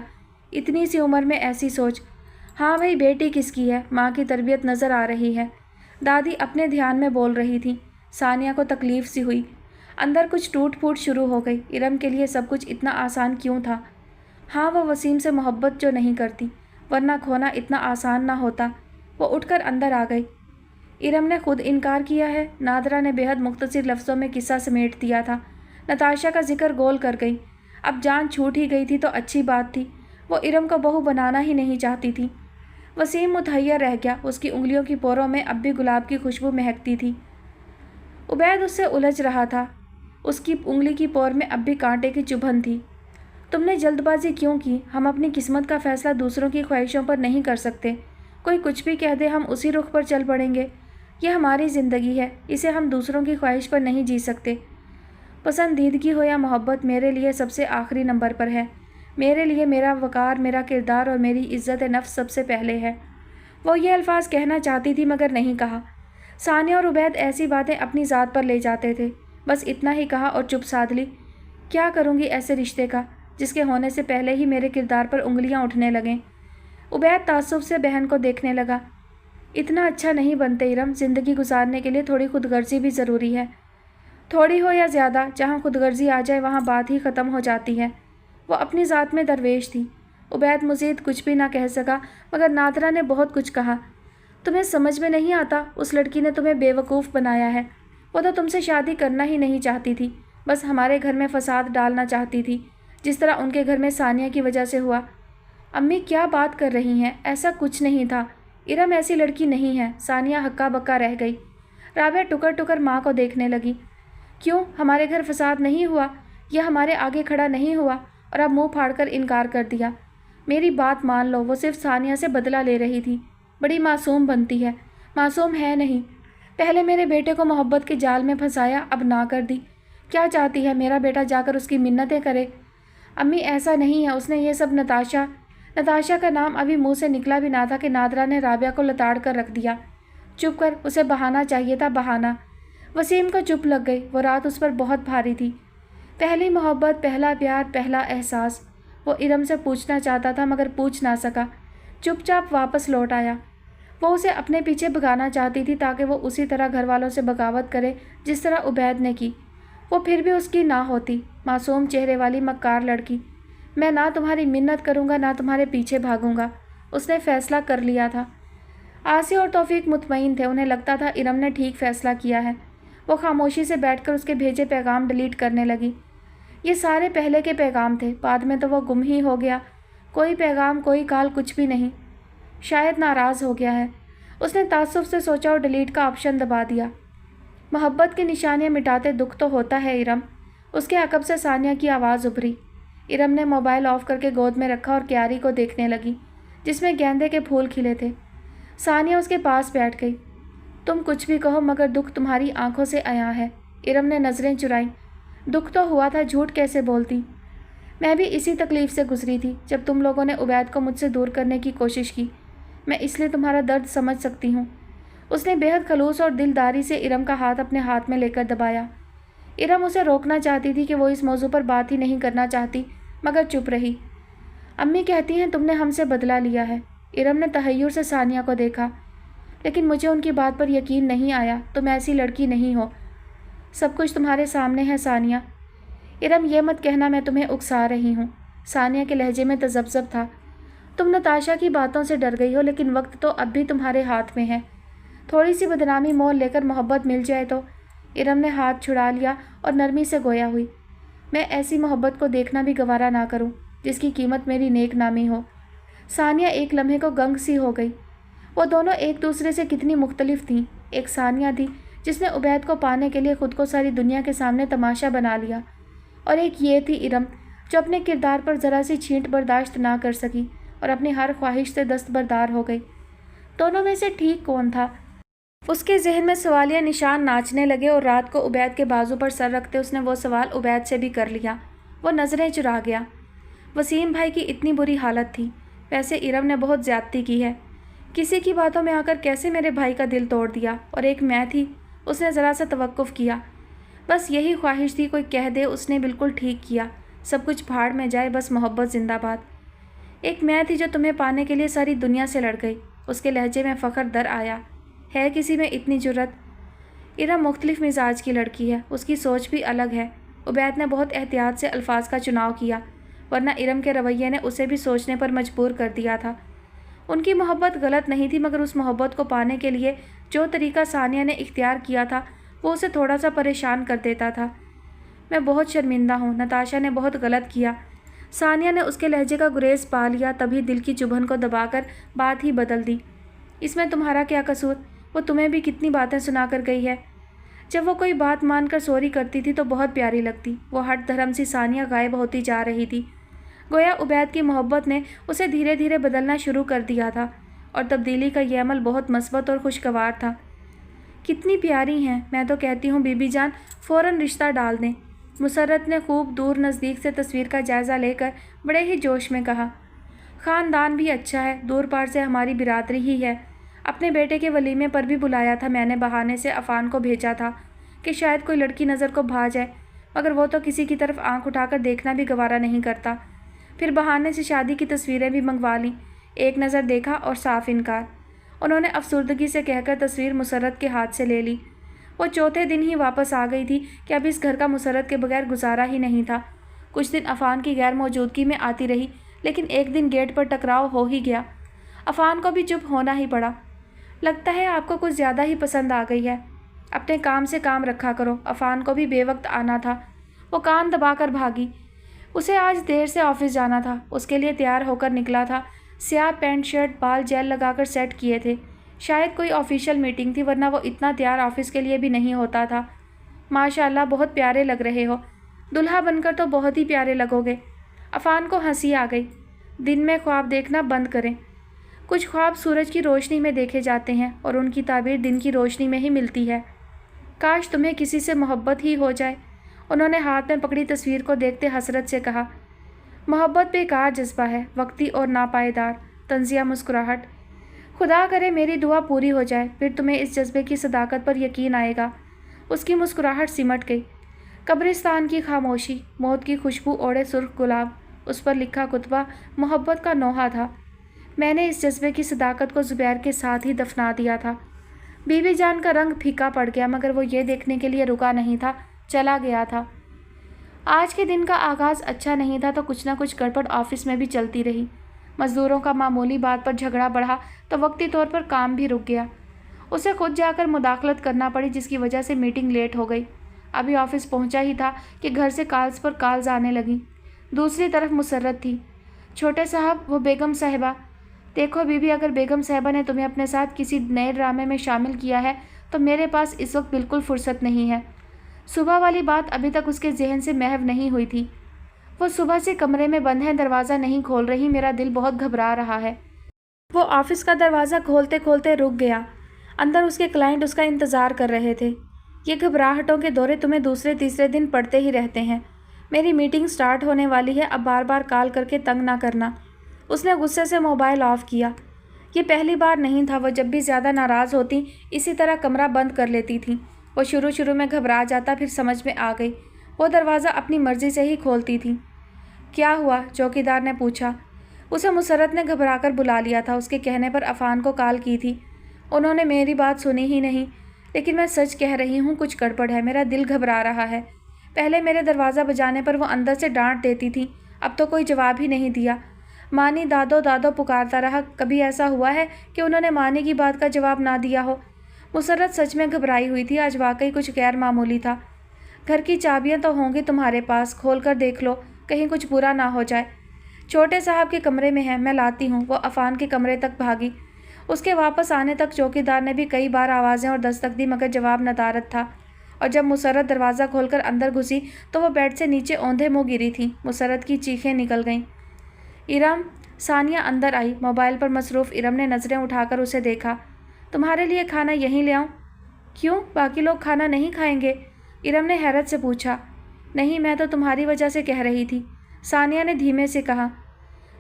اتنی سی عمر میں ایسی سوچ۔ ہاں بھائی، بیٹی کس کی ہے، ماں کی تربیت نظر آ رہی ہے، دادی اپنے دھیان میں بول رہی تھیں۔ ثانیہ کو تکلیف سی ہوئی، اندر کچھ ٹوٹ پھوٹ شروع ہو گئی۔ ارم کے لیے سب کچھ اتنا آسان کیوں تھا؟ ہاں وہ وسیم سے محبت جو نہیں کرتی، ورنہ کھونا اتنا آسان نہ ہوتا۔ وہ اٹھ کر اندر آ گئی۔ ارم نے خود انکار کیا ہے؟ نادرہ نے بے حد مختصر لفظوں میں قصہ سمیٹ دیا تھا۔ نتاشا کا ذکر گول کر گئی۔ اب جان چھوٹ ہی گئی تھی تو اچھی بات تھی، وہ ارم کو بہو بنانا ہی نہیں چاہتی تھی۔ وسیم متحیر رہ گیا، اس کی انگلیوں کی پوروں میں اب بھی گلاب کی خوشبو مہکتی تھی۔ عبید اس سے الجھ رہا تھا۔ اس کی انگلی کی پور میں اب بھی کانٹے کی چبھن تھی۔ تم نے جلد بازی کیوں کی؟ ہم اپنی قسمت کا فیصلہ دوسروں کی خواہشوں پر نہیں کر سکتے۔ کوئی کچھ بھی کہہ دے ہم اسی رخ پر چل پڑیں گے۔ یہ ہماری زندگی ہے، اسے ہم دوسروں کی خواہش پر نہیں جی سکتے۔ پسندیدگی ہو یا محبت میرے لیے سب سے آخری نمبر پر ہے۔ میرے لیے میرا وقار، میرا کردار اور میری عزت نفس سب سے پہلے ہے۔ وہ یہ الفاظ کہنا چاہتی تھی مگر نہیں کہا۔ ثانیہ اور عبید ایسی باتیں اپنی ذات پر لے جاتے تھے، بس اتنا ہی کہا اور چپ سادھ لی۔ کیا کروں گی ایسے رشتے کا جس کے ہونے سے پہلے ہی میرے کردار پر انگلیاں اٹھنے لگیں؟ عبید تعصب سے بہن کو دیکھنے لگا۔ اتنا اچھا نہیں بنتے ارم، زندگی گزارنے کے لیے تھوڑی خود غرضی بھی ضروری ہے۔ تھوڑی ہو یا زیادہ، جہاں خود غرضی آ جائے وہاں بات ہی ختم ہو جاتی ہے۔ وہ اپنی ذات میں درویش تھی۔ عبید مزید کچھ بھی نہ کہہ سکا مگر نادرہ نے بہت کچھ کہا۔ تمہیں سمجھ میں نہیں آتا، اس لڑکی نے تمہیں بے وقوف بنایا ہے۔ وہ تو تم سے شادی کرنا ہی نہیں چاہتی تھی، بس ہمارے گھر میں فساد ڈالنا چاہتی تھی، جس طرح ان کے گھر میں ثانیہ کی وجہ سے ہوا۔ امی کیا بات کر رہی ہیں؟ ایسا کچھ نہیں تھا۔ ارم ایسی لڑکی نہیں ہے۔ ثانیہ ہکا بکا رہ گئی۔ رابعہ ٹکر ٹکر ماں کو دیکھنے لگی۔ کیوں؟ ہمارے گھر فساد نہیں ہوا؟ یہ ہمارے آگے کھڑا نہیں ہوا اور اب منہ پھاڑ کر انکار کر دیا؟ میری بات مان لو، وہ صرف ثانیہ سے بدلہ لے رہی تھی۔ بڑی معصوم بنتی ہے۔ معصوم ہے نہیں۔ پہلے میرے بیٹے کو محبت کے جال میں پھنسایا، اب نہ کر دی۔ کیا چاہتی ہے میرا بیٹا جا کر اس کی منتیں کرے؟ امی ایسا نہیں ہے، اس نے یہ سب نتاشا کا نام ابھی منہ سے نکلا بھی نہ تھا کہ نادرہ نے رابعہ کو لتاڑ کر رکھ دیا۔ چپ کر، اسے بہانا چاہیے تھا، بہانا۔ وسیم کو چپ لگ گئی۔ وہ رات اس پر بہت بھاری تھی۔ پہلی محبت، پہلا پیار، پہلا احساس۔ وہ ارم سے پوچھنا چاہتا تھا مگر پوچھ نہ سکا۔ چپ چاپ واپس لوٹ آیا۔ وہ اسے اپنے پیچھے بھگانا چاہتی تھی تاکہ وہ اسی طرح گھر والوں سے بغاوت کرے جس طرح عبید نے کی۔ وہ پھر بھی اس کی نہ ہوتی۔ معصوم چہرے والی مکار لڑکی۔ میں نہ تمہاری منت کروں گا نہ تمہارے پیچھے بھاگوں گا۔ اس نے فیصلہ کر لیا تھا۔ آسیہ اور توفیق مطمئن تھے، انہیں لگتا تھا ارم نے ٹھیک فیصلہ کیا ہے۔ وہ خاموشی سے بیٹھ کر اس کے بھیجے پیغام ڈیلیٹ کرنے لگی۔ یہ سارے پہلے کے پیغام تھے، بعد میں تو وہ گم ہی ہو گیا۔ کوئی پیغام، کوئی کال، کچھ بھی نہیں۔ شاید ناراض ہو گیا ہے۔ اس نے تعصب سے سوچا اور ڈیلیٹ کا آپشن دبا دیا۔ محبت کی نشانیاں مٹاتے دکھ تو ہوتا ہے ارم۔ اس کے عقب سے ثانیہ کی آواز ابھری۔ ارم نے موبائل آف کر کے گود میں رکھا اور کیاری کو دیکھنے لگی جس میں گیندے کے پھول کھلے تھے۔ ثانیہ اس کے پاس بیٹھ گئی۔ تم کچھ بھی کہو مگر دکھ تمہاری آنکھوں سے عیاں ہے۔ ارم نے نظریں چرائیں۔ دکھ تو ہوا تھا، جھوٹ کیسے بولتی؟ میں بھی اسی تکلیف سے گزری تھی جب تم لوگوں نے عبید کو مجھ سے دور کرنے کی کوشش کی۔ میں اس لیے تمہارا درد سمجھ سکتی ہوں۔ اس نے بہت خلوص اور دلداری سے ارم کا ہاتھ اپنے ہاتھ میں لے کر دبایا۔ ارم اسے روکنا چاہتی تھی کہ وہ اس موضوع پر بات ہی نہیں کرنا چاہتی مگر چپ رہی۔ امی کہتی ہیں تم نے ہم سے بدلہ لیا ہے۔ ارم نے تحیر سے ثانیہ کو دیکھا۔ لیکن مجھے ان کی بات پر یقین نہیں آیا۔ تم ایسی لڑکی نہیں ہو۔ سب کچھ تمہارے سامنے ہے ثانیہ۔ ارم یہ مت کہنا میں تمہیں اکسا رہی ہوں۔ ثانیہ کے لہجے میں تذبذب تھا۔ تم نتاشا کی باتوں سے ڈر گئی ہو لیکن وقت تو اب بھی تمہارے ہاتھ میں ہے۔ تھوڑی سی بدنامی مول لے کر محبت مل جائے تو؟ ارم نے ہاتھ چھڑا لیا اور نرمی سے گویا ہوئی۔ میں ایسی محبت کو دیکھنا بھی گوارا نہ کروں جس کی قیمت میری نیک نامی ہو۔ ثانیہ ایک لمحے کو گنگ سی ہو گئی۔ وہ دونوں ایک دوسرے سے کتنی مختلف تھیں۔ ایک ثانیہ تھی جس نے عبید کو پانے کے لیے خود کو ساری دنیا کے سامنے تماشا بنا لیا، اور ایک یہ تھی ارم جو اپنے کردار پر ذرا سی چھینٹ برداشت نہ کر سکی اور اپنی ہر خواہش سے دستبردار ہو گئی۔ دونوں میں سے ٹھیک کون تھا؟ اس کے ذہن میں سوالیہ نشان ناچنے لگے اور رات کو عبید کے بازو پر سر رکھتے اس نے وہ سوال عبید سے بھی کر لیا۔ وہ نظریں چرا گیا۔ وسیم بھائی کی اتنی بری حالت تھی۔ ویسے ارم نے بہت زیادتی کی ہے۔ کسی کی باتوں میں آ کر کیسے میرے بھائی کا دل توڑ دیا، اور ایک میں تھی۔ اس نے ذرا سا توقف کیا۔ بس یہی خواہش تھی کوئی کہہ دے اس نے بالکل ٹھیک کیا، سب کچھ بھاڑ میں جائے، بس محبت زندہ باد۔ ایک میں تھی جو تمہیں پانے کے لیے ساری دنیا سے لڑ گئی۔ اس کے لہجے میں فخر در آیا۔ ہے کسی میں اتنی جرأت؟ ارم مختلف مزاج کی لڑکی ہے، اس کی سوچ بھی الگ ہے۔ عبید نے بہت احتیاط سے الفاظ کا چناؤ کیا، ورنہ ارم کے رویے نے اسے بھی سوچنے پر مجبور کر دیا تھا۔ ان کی محبت غلط نہیں تھی مگر اس محبت کو پانے کے لیے جو طریقہ ثانیہ نے اختیار کیا تھا وہ اسے تھوڑا سا پریشان کر دیتا تھا۔ میں بہت شرمندہ ہوں، نتاشا نے بہت غلط کیا۔ ثانیہ نے اس کے لہجے کا گریز پا لیا، تبھی دل کی چبھن کو دبا کر بات ہی بدل دی۔ اس میں تمہارا کیا قصور؟ وہ تمہیں بھی کتنی باتیں سنا کر گئی ہے۔ जब वो कोई बात मानकर सॉरी करती थी तो बहुत प्यारी लगती। वो हट धर्म सी सानिया गायब होती जा रही थी। गोया उबैद की मोहब्बत ने उसे धीरे धीरे बदलना शुरू कर दिया था और तब्दीली का ये अमल बहुत मस्बत और खुशगवार था। कितनी प्यारी हैं, मैं तो कहती हूँ बीबी जान फ़ौरन रिश्ता डाल दें। मुसर्रत ने खूब दूर नज़दीक से तस्वीर का जायज़ा लेकर बड़े ही जोश में कहा। ख़ानदान भी अच्छा है, दूर पार से हमारी बिरादरी ही है। अपने बेटे के वलीमे पर भी बुलाया था मैंने, बहाने से अफ़ान को भेजा था कि शायद कोई लड़की नज़र को भा जाए, मगर वो तो किसी की तरफ आंख उठाकर देखना भी गवारा नहीं करता। फिर बहाने से शादी की तस्वीरें भी मंगवा लीं। एक नज़र देखा और साफ इनकार। उन्होंने अफसुर्दगी से कहकर तस्वीर मुसर्रत के हाथ से ले ली। वो चौथे दिन ही वापस आ गई थी कि अब इस घर का मुसर्रत के बगैर गुजारा ही नहीं था। कुछ दिन अफ़ान की गैर मौजूदगी में आती रही, लेकिन एक दिन गेट पर टकराव हो ही गया। अफ़ान को भी चुप होना ही पड़ा। लगता है आपको कुछ ज़्यादा ही पसंद आ गई है। अपने काम से काम रखा करो। अफ़ान को भी बेवक्त आना था। वो कान दबाकर भागी। उसे आज देर से ऑफिस जाना था। उसके लिए तैयार होकर निकला था। स्याह पैंट शर्ट, बाल जेल लगाकर सेट किए थे। शायद कोई ऑफिशियल मीटिंग थी, वरना वो इतना तैयार ऑफिस के लिए भी नहीं होता था। माशाल्लाह बहुत प्यारे लग रहे हो। दुल्हा बनकर तो बहुत ही प्यारे लगोगे। अफ़ान को हंसी आ गई। दिन में ख्वाब देखना बंद करें। कुछ ख्वाब सूरज की रोशनी में देखे जाते हैं और उनकी ताबीर दिन की रोशनी में ही मिलती है। काश तुम्हें किसी से मोहब्बत ही हो जाए। उन्होंने हाथ में पकड़ी तस्वीर को देखते हसरत से कहा। मोहब्बत बेकार जज्बा है, वक्ती और नापायदार। तंजिया मुस्कुराहट। खुदा करे मेरी दुआ पूरी हो जाए, फिर तुम्हें इस जज्बे की सदाकत पर यकीन आएगा। उसकी मुस्कुराहट सिमट गई। कब्रिस्तान की खामोशी, मौत की खुशबू ओढ़े सुर्ख गुलाब, उस पर लिखा कुतबा मोहब्बत का नोहा था। मैंने इस जज्बे की सदाकत को ज़ुबैर के साथ ही दफना दिया था। बीबी जान का रंग फीका पड़ गया, मगर वो ये देखने के लिए रुका नहीं था, चला गया था। आज के दिन का आगाज़ अच्छा नहीं था तो कुछ ना कुछ गड़बड़ ऑफिस में भी चलती रही। मज़दूरों का मामूली बात पर झगड़ा बढ़ा तो वक्ती तौर पर काम भी रुक गया। उसे खुद जाकर मुदाखलत करना पड़ी, जिसकी वजह से मीटिंग लेट हो गई। अभी ऑफिस पहुंचा ही था कि घर से कॉल्स पर कॉल्स आने लगी। दूसरी तरफ मुसर्रत थी। छोटे साहब, वो बेगम साहिबा। देखो बीबी, अगर बेगम साहिबा ने तुम्हें अपने साथ किसी नए ड्रामे में शामिल किया है तो मेरे पास इस वक्त बिल्कुल फुर्सत नहीं है। सुबह वाली बात अभी तक उसके जहन से महव नहीं हुई थी। वो सुबह से कमरे में बंद है, दरवाज़ा नहीं खोल रही। मेरा दिल बहुत घबरा रहा है। वो ऑफिस का दरवाज़ा खोलते खोलते रुक गया। अंदर उसके क्लाइंट उसका इंतज़ार कर रहे थे। ये घबराहटों के दौरे तुम्हें दूसरे तीसरे दिन पड़ते ही रहते हैं। मेरी मीटिंग स्टार्ट होने वाली है, अब बार बार कॉल करके तंग ना करना। उसने गुस्से से मोबाइल ऑफ़ किया। ये पहली बार नहीं था। वो जब भी ज़्यादा नाराज़ होती इसी तरह कमरा बंद कर लेती थी। वो शुरू में घबरा जाता, फिर समझ में आ गई। वो दरवाज़ा अपनी मर्ज़ी से ही खोलती थी। क्या हुआ? चौकीदार ने पूछा। उसे मुसर्रत ने घबराकर बुला लिया था। उसके कहने पर अफ़ान को कॉल की थी। उन्होंने मेरी बात सुनी ही नहीं। लेकिन मैं सच कह रही हूँ, कुछ गड़बड़ है। मेरा दिल घबरा रहा है। पहले मेरे दरवाज़ा बजाने पर वो अंदर से डांट देती थी, अब तो कोई जवाब ही नहीं दिया। मानी दादो दादो पुकारता रहा। कभी ऐसा हुआ है कि उन्होंने मानी की बात का जवाब ना दिया हो? मुसर्रत सच में घबराई हुई थी। आज वाकई कुछ गैर मामूली था। घर की चाबियां तो होंगी तुम्हारे पास, खोल कर देख लो, कहीं कुछ बुरा ना हो जाए। छोटे साहब के कमरे में है, मैं लाती हूँ। वो अफ़ान के कमरे तक भागी। उसके वापस आने तक चौकीदार ने भी कई बार आवाज़ें और दस्तक दी, मगर जवाब नदारद था। और जब मुसर्रत दरवाज़ा खोलकर अंदर घुसी तो वो बेड से नीचे औंधे मुँह गिरी थी। मुसर्रत की चीखें निकल गईं। इरम। सानिया अंदर आई। मोबाइल पर मसरूफ़ इरम ने नज़रें उठाकर उसे देखा। तुम्हारे लिए खाना यहीं ले आऊँ? क्यों, बाकी लोग खाना नहीं खाएंगे? इरम ने हैरत से पूछा। नहीं, मैं तो तुम्हारी वजह से कह रही थी, सानिया ने धीमे से कहा।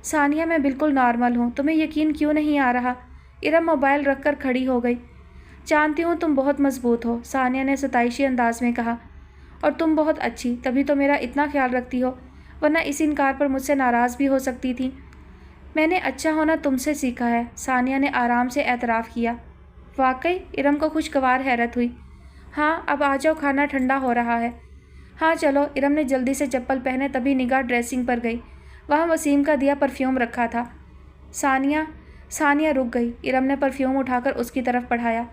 सानिया, मैं बिल्कुल नॉर्मल हूँ, तुम्हें यकीन क्यों नहीं आ रहा? इरम मोबाइल रखकर खड़ी हो गई। जानती हूँ तुम बहुत मजबूत हो, सानिया ने सताइशी अंदाज में कहा। और तुम बहुत अच्छी, तभी तो मेरा इतना ख्याल रखती हो, वरना इस इनकार पर मुझसे नाराज़ भी हो सकती थी। मैंने अच्छा होना तुमसे सीखा है, सानिया ने आराम से एतराफ़ किया। वाकई? इरम को खुशगवार हैरत हुई। हाँ, अब आ जाओ, खाना ठंडा हो रहा है। हाँ चलो। इरम ने जल्दी से चप्पल पहने तभी निगाह ड्रेसिंग पर गई। वहाँ वसीम का दिया परफ्यूम रखा था। सानिया रुक गई। इरम ने परफ्यूम उठाकर उसकी तरफ बढ़ाया।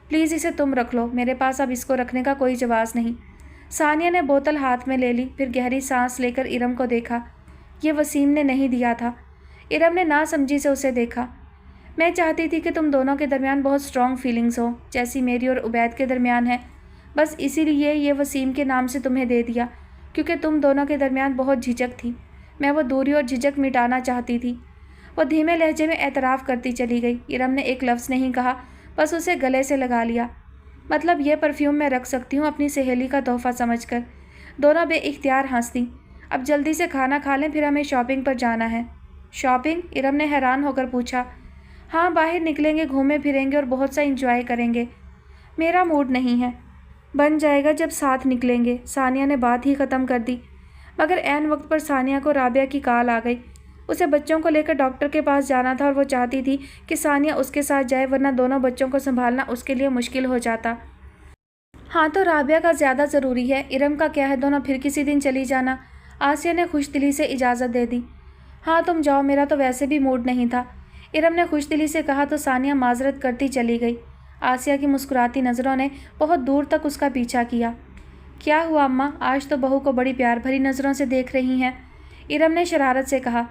प्लीज़ इसे तुम रख लो, मेरे पास अब इसको रखने का कोई जवाज़ नहीं। सानिया ने बोतल हाथ में ले ली, फिर गहरी सांस लेकर इरम को देखा। ये वसीम ने नहीं दिया था। इरम ने नासमझी से उसे देखा। मैं चाहती थी कि तुम दोनों के दरमियान बहुत स्ट्रॉन्ग फीलिंग्स हो, जैसी मेरी और उबैद के दरमियान है, बस इसीलिए ये वसीम के नाम से तुम्हें दे दिया, क्योंकि तुम दोनों के दरमियान बहुत झिझक थी। मैं वो दूरी और झिझक मिटाना चाहती थी। वो धीमे लहजे में एतराफ़ करती चली गई। इरम ने एक लफ्ज़ नहीं कहा, बस उसे गले से लगा लिया। मतलब ये परफ्यूम मैं रख सकती हूँ अपनी सहेली का तोहफ़ा समझकर। दोनों बेइख्तियार हंस दी। अब जल्दी से खाना खा लें, फिर हमें शॉपिंग पर जाना है। शॉपिंग? इरम ने हैरान होकर पूछा। हाँ, बाहर निकलेंगे, घूमे फिरेंगे और बहुत सा इंजॉय करेंगे। मेरा मूड नहीं है। बन जाएगा जब साथ निकलेंगे। सानिया ने बात ही ख़त्म कर दी। मगर ऐन वक्त पर सानिया को राबिया की कॉल आ गई। उसे बच्चों को लेकर डॉक्टर के पास जाना था और वो चाहती थी कि सानिया उसके साथ जाए, वरना दोनों बच्चों को संभालना उसके लिए मुश्किल हो जाता। हाँ, तो राबिया का ज़्यादा ज़रूरी है। इरम का क्या है, दोनों फिर किसी दिन चली जाना। आसिया ने खुशदिली से इजाज़त दे दी। हाँ, तुम जाओ, मेरा तो वैसे भी मूड नहीं था। इरम ने खुशदिली से कहा तो सानिया माजरत करती चली गई। आसिया की मुस्कुराती नज़रों ने बहुत दूर तक उसका पीछा किया। क्या हुआ अम्मा, आज तो बहू को बड़ी प्यार भरी नज़रों से देख रही हैं? इरम ने शरारत से कहा।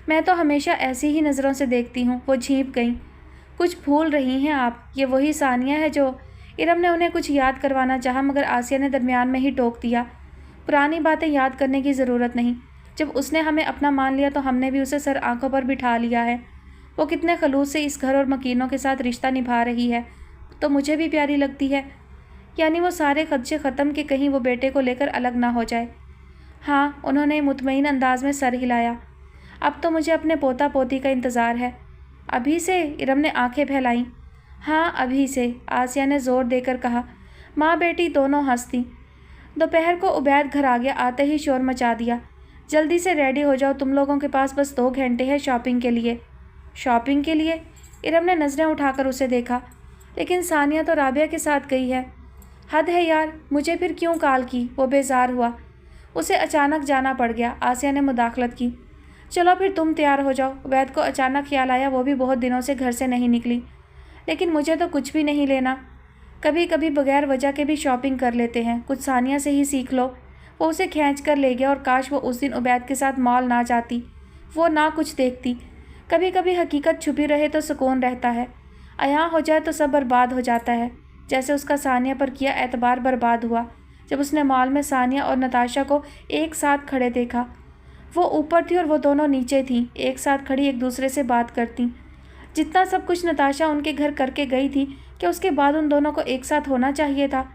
मैं तो हमेशा ऐसी ही नज़रों से देखती हूँ। वो झींप गईं। कुछ भूल रही हैं आप, ये वही सानिया है जो... इरम ने उन्हें कुछ याद करवाना चाहा, मगर आसिया ने दरमियान में ही टोक दिया। पुरानी बातें याद करने की ज़रूरत नहीं। जब उसने हमें अपना मान लिया तो हमने भी उसे सर आंखों पर बिठा लिया है। वो कितने खलूस से इस घर और मकीनों के साथ रिश्ता निभा रही है, तो मुझे भी प्यारी लगती है। यानी वो सारे खदशे ख़त्म कि कहीं वो बेटे को लेकर अलग ना हो जाए। हाँ, उन्होंने मुतमईन अंदाज में सर हिलाया। अब तो मुझे अपने पोता पोती का इंतज़ार है। अभी से? इरम ने आंखें फैलाईं। हाँ, अभी से, आसिया ने ज़ोर देकर कहा। माँ बेटी दोनों हंसती। दोपहर को उबैद घर आ गया। आते ही शोर मचा दिया। जल्दी से रेडी हो जाओ, तुम लोगों के पास बस 2 घंटे हैं शॉपिंग के लिए। शॉपिंग के लिए? इरम ने नज़रें उठाकर उसे देखा। लेकिन सानिया तो राबिया के साथ गई है। हद है यार, मुझे फिर क्यों कॉल की? वो बेजार हुआ। उसे अचानक जाना पड़ गया। आसिया ने मुदाखलत की। चलो फिर तुम तैयार हो जाओ। उबैद को अचानक ख्याल आया, वो भी बहुत दिनों से घर से नहीं निकली। लेकिन मुझे तो कुछ भी नहीं लेना। कभी कभी बगैर वजह के भी शॉपिंग कर लेते हैं, कुछ सानिया से ही सीख लो। वो उसे खींच कर ले गया और काश वो उस दिन उबैद के साथ मॉल ना जाती, वो ना कुछ देखती। कभी कभी हकीकत छुपी रहे तो सुकून रहता है, अयां हो जाए तो सब बर्बाद हो जाता है। जैसे उसका सानिया पर किया एतबार बर्बाद हुआ जब उसने मॉल में सानिया और नताशा को एक साथ खड़े देखा। वो ऊपर थी और वो दोनों नीचे थीं, एक साथ खड़ी एक दूसरे से बात करती। जितना सब कुछ नताशा उनके घर करके गई थी, क्या उसके बाद उन दोनों को एक साथ होना चाहिए था?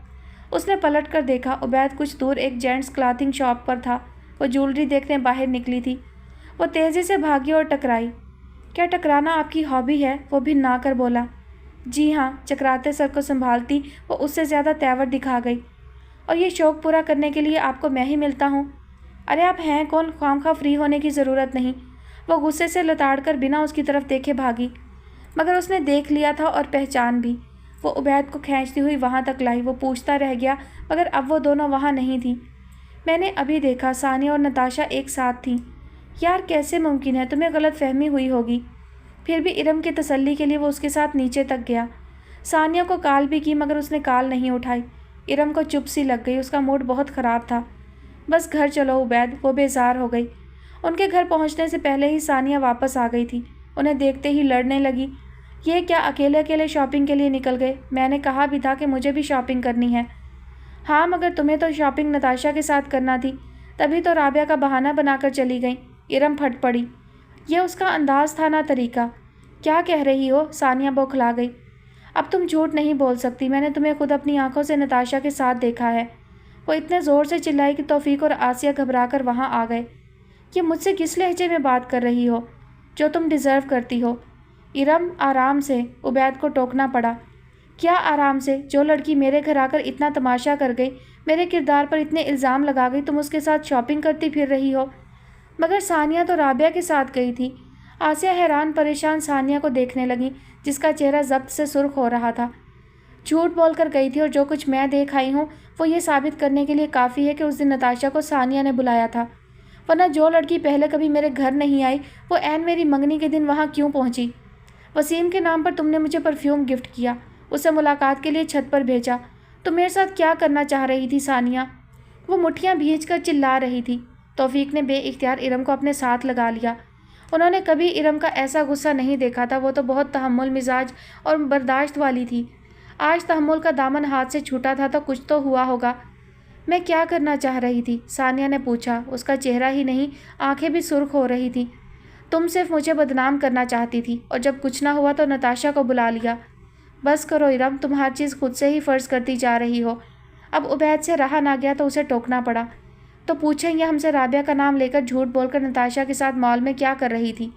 उसने पलट कर देखा। उबैद कुछ दूर एक जेंट्स क्लॉथिंग शॉप पर था। वो ज्वेलरी देखने बाहर निकली थी। वो तेज़ी से भागी और टकराई। क्या टकराना आपकी हॉबी है? वो भी ना कर बोला। जी हाँ। चकराते सर को संभालती वो उससे ज़्यादा तेवर दिखा गई। और ये शौक़ पूरा करने के लिए आपको मैं ही मिलता हूँ? अरे आप हैं कौन? खामखा फ्री होने की ज़रूरत नहीं। वो गुस्से से लताड़ कर बिना उसकी तरफ देखे भागी, मगर उसने देख लिया था और पहचान भी। वो उबैद को खींचती हुई वहाँ तक लाई। वो पूछता रह गया, मगर अब वो दोनों वहाँ नहीं थी। मैंने अभी देखा, सानिया और नताशा एक साथ थीं। यार कैसे मुमकिन है? तुम्हें गलत फहमी हुई होगी। फिर भी इरम की तसल्ली के लिए वो उसके साथ नीचे तक गया। सानिया को कॉल भी की, मगर उसने कॉल नहीं उठाई। इरम को चुप सी लग गई। उसका मूड बहुत ख़राब था। बस घर चलो उबैद। वो बेजार हो गई। उनके घर पहुँचने से पहले ही सानिया वापस आ गई थी। उन्हें देखते ही लड़ने लगी। ये क्या अकेले अकेले शॉपिंग के लिए निकल गए? मैंने कहा भी था कि मुझे भी शॉपिंग करनी है। हाँ, मगर तुम्हें तो शॉपिंग नताशा के साथ करना थी, तभी तो राबिया का बहाना बनाकर चली गई। इरम फट पड़ी। यह उसका अंदाज़ था ना तरीका। क्या कह रही हो? सानिया बौखला गई। अब तुम झूठ नहीं बोल सकती। मैंने तुम्हें खुद अपनी आंखों से नताशा के साथ देखा है। वो इतने ज़ोर से चिल्लाई कि तौफीक और आसिया घबरा कर वहाँ आ गए। ये मुझसे किस लहजे में बात कर रही हो? जो तुम डिज़र्व करती हो। इरम आराम से। उबैद को टोकना पड़ा। क्या आराम से? जो लड़की मेरे घर आकर इतना तमाशा कर गई, मेरे किरदार पर इतने इल्ज़ाम लगा गई, तुम उसके साथ शॉपिंग करती फिर रही हो। मगर सानिया तो राबिया के साथ गई थी। आसिया हैरान परेशान सानिया को देखने लगी, जिसका चेहरा ज़ब्त से सुर्ख हो रहा था। झूठ बोल कर गई थी, और जो कुछ मैं देख आई हूँ वो ये साबित करने के लिए काफ़ी है कि उस दिन नताशा को सानिया ने बुलाया था। वरना जो लड़की पहले कभी मेरे घर नहीं आई, वो ऐन मेरी मंगनी के दिन वहाँ क्यों पहुँची? वसीम के नाम पर तुमने मुझे परफ्यूम गिफ्ट किया, उसे मुलाकात के लिए छत पर भेजा। तुम मेरे साथ क्या करना चाह रही थी सानिया? वो मुट्ठियाँ भींच कर चिल्ला रही थी। तौफीक ने बेइख्तियार इरम को अपने साथ लगा लिया। उन्होंने कभी इरम का ऐसा गुस्सा नहीं देखा था। वो तो बहुत तहम्मुल मिजाज और बर्दाश्त वाली थी। آج تحمل کا دامن ہاتھ سے چھوٹا تھا تو کچھ تو ہوا ہوگا۔ میں کیا کرنا چاہ رہی تھی؟ ثانیہ نے پوچھا۔ اس کا چہرہ ہی نہیں، آنکھیں بھی سرخ ہو رہی تھیں۔ تم صرف مجھے بدنام کرنا چاہتی تھی، اور جب کچھ نہ ہوا تو نتاشا کو بلا لیا۔ بس کرو ارم، تم ہر چیز خود سے ہی فرض کرتی جا رہی ہو۔ اب عبید سے رہا نہ گیا تو اسے ٹوکنا پڑا۔ تو پوچھیں گے ہم سے رابعہ کا نام لے کر جھوٹ بول کر نتاشا کے ساتھ مال میں کیا کر رہی تھی؟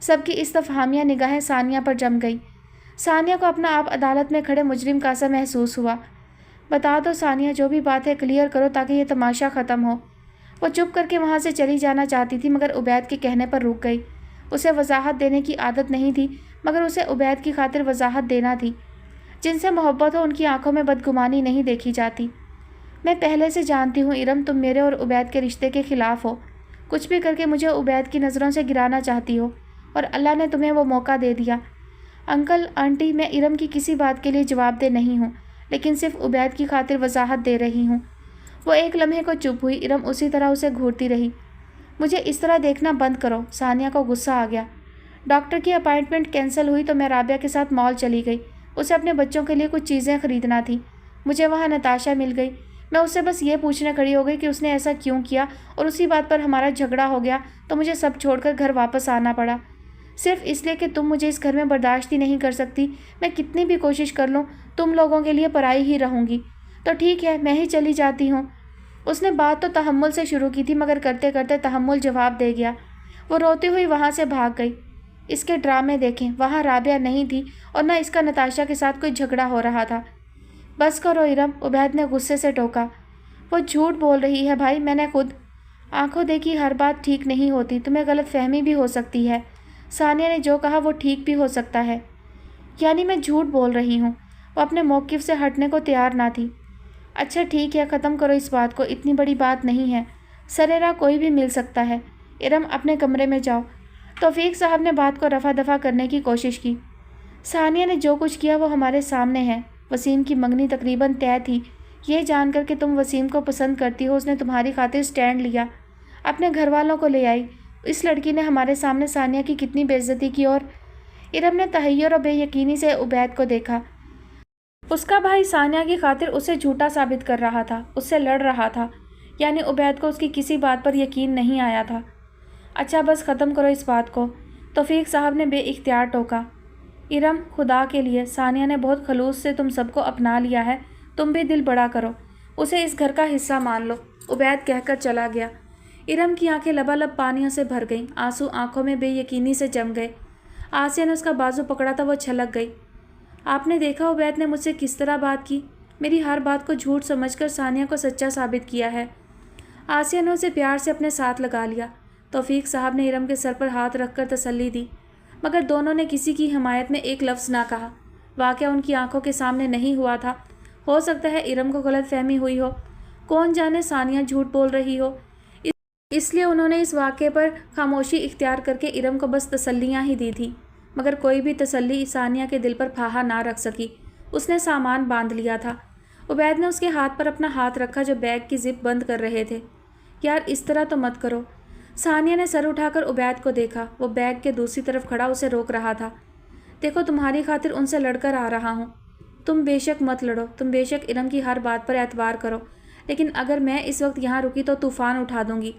سب کی استفہامیہ نگاہیں ثانیہ پر جم گئی۔ ثانیہ کو اپنا آپ عدالت میں کھڑے مجرم کا سا محسوس ہوا۔ بتا دو ثانیہ، جو بھی بات ہے کلیئر کرو تاکہ یہ تماشا ختم ہو۔ وہ چپ کر کے وہاں سے چلی جانا چاہتی تھی مگر عبید کے کہنے پر رک گئی۔ اسے وضاحت دینے کی عادت نہیں تھی مگر اسے عبید کی خاطر وضاحت دینا تھی۔ جن سے محبت ہو ان کی آنکھوں میں بدگمانی نہیں دیکھی جاتی۔ میں پہلے سے جانتی ہوں ارم، تم میرے اور عبید کے رشتے کے خلاف ہو۔ کچھ بھی کر کے مجھے عبید کی نظروں سے گرانا چاہتی ہو، اور اللہ نے تمہیں وہ موقع دے دیا۔ انکل آنٹی، میں ارم کی کسی بات کے لیے جواب دہ نہیں ہوں، لیکن صرف عبید کی خاطر وضاحت دے رہی ہوں۔ وہ ایک لمحے کو چپ ہوئی۔ ارم اسی طرح اسے گھورتی رہی۔ مجھے اس طرح دیکھنا بند کرو۔ ثانیہ کو غصہ آ گیا۔ ڈاکٹر کی اپائنٹمنٹ کینسل ہوئی تو میں رابعہ کے ساتھ مال چلی گئی۔ اسے اپنے بچوں کے لیے کچھ چیزیں خریدنا تھی۔ مجھے وہاں نتاشا مل گئی۔ میں اس سے بس یہ پوچھنے کھڑی ہو گئی کہ اس نے ایسا کیوں کیا، اور اسی بات پر ہمارا جھگڑا ہو گیا تو مجھے سب چھوڑ کر گھر واپس آنا پڑا، صرف اس لیے کہ تم مجھے اس گھر میں برداشت ہی نہیں کر سکتی۔ میں کتنی بھی کوشش کر لوں تم لوگوں کے لیے پرائی ہی رہوں گی۔ تو ٹھیک ہے، میں ہی چلی جاتی ہوں۔ اس نے بات تو تحمل سے شروع کی تھی مگر کرتے کرتے تحمل جواب دے گیا۔ وہ روتی ہوئی وہاں سے بھاگ گئی۔ اس کے ڈرامے دیکھیں، وہاں رابعہ نہیں تھی اور نہ اس کا نتاشا کے ساتھ کوئی جھگڑا ہو رہا تھا۔ بس کرو ارم، عبید نے غصے سے ٹوکا۔ وہ جھوٹ بول رہی ہے بھائی، میں نے خود آنکھوں دیکھی ہر بات ٹھیک نہیں ہوتی، تمہیں غلط فہمی بھی ہو سکتی ہے۔ ثانیہ نے جو کہا وہ ٹھیک بھی ہو سکتا ہے۔ یعنی میں جھوٹ بول رہی ہوں؟ وہ اپنے موقف سے ہٹنے کو تیار نہ تھی۔ اچھا ٹھیک ہے، ختم کرو اس بات کو، اتنی بڑی بات نہیں ہے، سرے راہ کوئی بھی مل سکتا ہے۔ ارم اپنے کمرے میں جاؤ۔ توفیق صاحب نے بات کو رفع دفع کرنے کی کوشش کی۔ ثانیہ نے جو کچھ کیا وہ ہمارے سامنے ہے۔ وسیم کی منگنی تقریباً طے تھی۔ یہ جان کر کہ تم وسیم کو پسند کرتی ہو، اس نے تمہاری خاطر سٹینڈ لیا، اپنے گھر والوں کو لے آئی۔ اس لڑکی نے ہمارے سامنے ثانیہ کی کتنی بے عزتی کی، اور ارم نے تحیر اور بے یقینی سے عبید کو دیکھا۔ اس کا بھائی ثانیہ کی خاطر اسے جھوٹا ثابت کر رہا تھا، اس سے لڑ رہا تھا، یعنی عبید کو اس کی کسی بات پر یقین نہیں آیا تھا۔ اچھا بس ختم کرو اس بات کو، توفیق صاحب نے بے اختیار ٹوکا۔ ارم خدا کے لیے، ثانیہ نے بہت خلوص سے تم سب کو اپنا لیا ہے، تم بھی دل بڑا کرو، اسے اس گھر کا حصہ مان لو، عبید کہہ کر چلا گیا۔ ارم کی آنکھیں لبالب پانیوں سے بھر گئیں، آنسو آنکھوں میں بے یقینی سے جم گئے۔ آسیہ نے اس کا بازو پکڑا تھا، وہ چھلک گئی۔ آپ نے دیکھا عبید نے مجھ سے کس طرح بات کی، میری ہر بات کو جھوٹ سمجھ کر ثانیہ کو سچا ثابت کیا ہے۔ آسیہ نے اسے پیار سے اپنے ساتھ لگا لیا۔ توفیق صاحب نے ارم کے سر پر ہاتھ رکھ کر تسلی دی، مگر دونوں نے کسی کی حمایت میں ایک لفظ نہ کہا۔ واقعہ ان کی آنکھوں کے سامنے نہیں ہوا تھا، ہو سکتا ہے ارم کو غلط فہمی ہوئی ہو، کون جانے ثانیہ جھوٹ بول رہی ہو، اس لیے انہوں نے اس واقعے پر خاموشی اختیار کر کے ارم کو بس تسلیاں ہی دی تھیں، مگر کوئی بھی تسلی ثانیہ کے دل پر پھاہا نہ رکھ سکی۔ اس نے سامان باندھ لیا تھا۔ عبید نے اس کے ہاتھ پر اپنا ہاتھ رکھا جو بیگ کی زپ بند کر رہے تھے۔ یار اس طرح تو مت کرو۔ ثانیہ نے سر اٹھا کر عبید کو دیکھا، وہ بیگ کے دوسری طرف کھڑا اسے روک رہا تھا۔ دیکھو تمہاری خاطر ان سے لڑ کر آ رہا ہوں، تم بے شک مت لڑو، تم بے شک ارم کی ہر بات پر اعتبار کرو، لیکن اگر میں اس وقت یہاں رکی تو طوفان اٹھا دوں گی،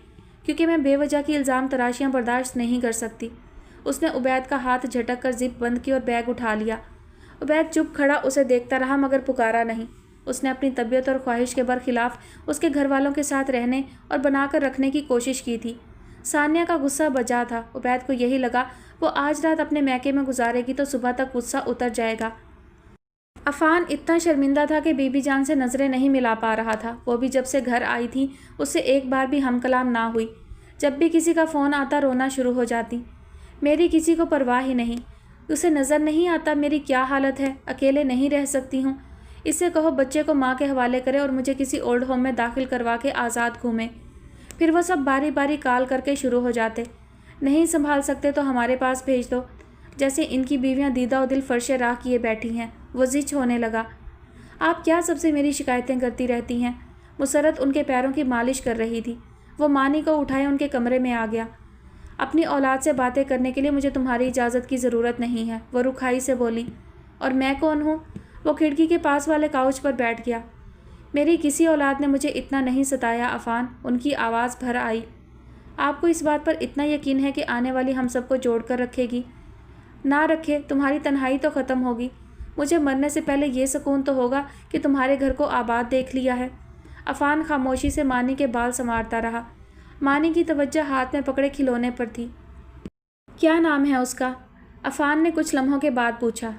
کیونکہ میں بے وجہ کی الزام تراشیاں برداشت نہیں کر سکتی۔ اس نے عبید کا ہاتھ جھٹک کر زپ بند کی اور بیگ اٹھا لیا۔ عبید چپ کھڑا اسے دیکھتا رہا مگر پکارا نہیں۔ اس نے اپنی طبیعت اور خواہش کے برخلاف اس کے گھر والوں کے ساتھ رہنے اور بنا کر رکھنے کی کوشش کی تھی۔ ثانیہ کا غصہ بجا تھا۔ عبید کو یہی لگا وہ آج رات اپنے میکے میں گزارے گی تو صبح تک غصہ اتر جائے گا۔ عفان اتنا شرمندہ تھا کہ بی بی جان سے نظریں نہیں ملا پا رہا تھا۔ وہ بھی جب سے گھر آئی تھی اس سے ایک بار بھی ہم کلام نہ ہوئی۔ جب بھی کسی کا فون آتا رونا شروع ہو جاتی۔ میری کسی کو پرواہ ہی نہیں، اسے نظر نہیں آتا میری کیا حالت ہے، اکیلے نہیں رہ سکتی ہوں۔ اس سے کہو بچے کو ماں کے حوالے کرے اور مجھے کسی اولڈ ہوم میں داخل کروا کے آزاد گھومے۔ پھر وہ سب باری باری کال کر کے شروع ہو جاتے، نہیں سنبھال سکتے تو ہمارے پاس بھیج دو، جیسے ان کی بیویاں دیدہ و دل فرش راہ کیے بیٹھی ہیں۔ وہ زچ ہونے لگا۔ آپ کیا سب سے میری شکایتیں کرتی رہتی ہیں؟ مسرت ان کے پیروں کی مالش کر رہی تھی۔ وہ مانی کو اٹھائے ان کے کمرے میں آ گیا۔ اپنی اولاد سے باتیں کرنے کے لیے مجھے تمہاری اجازت کی ضرورت نہیں ہے، وہ رکھائی سے بولی۔ اور میں کون ہوں؟ वो खिड़की के पास वाले काउच पर बैठ गया। मेरी किसी औलाद ने मुझे इतना नहीं सताया अफान, उनकी आवाज़ भर आई। आपको इस बात पर इतना यकीन है कि आने वाली हम सबको जोड़ कर रखेगी? ना रखे, तुम्हारी तन्हाई तो ख़त्म होगी। मुझे मरने से पहले ये सुकून तो होगा कि तुम्हारे घर को आबाद देख लिया है। अफान खामोशी से मानी के बाल संवारता रहा। मानी की तवज्जो हाथ में पकड़े खिलौने पर थी। क्या नाम है उसका? अफान ने कुछ लम्हों के बाद पूछा।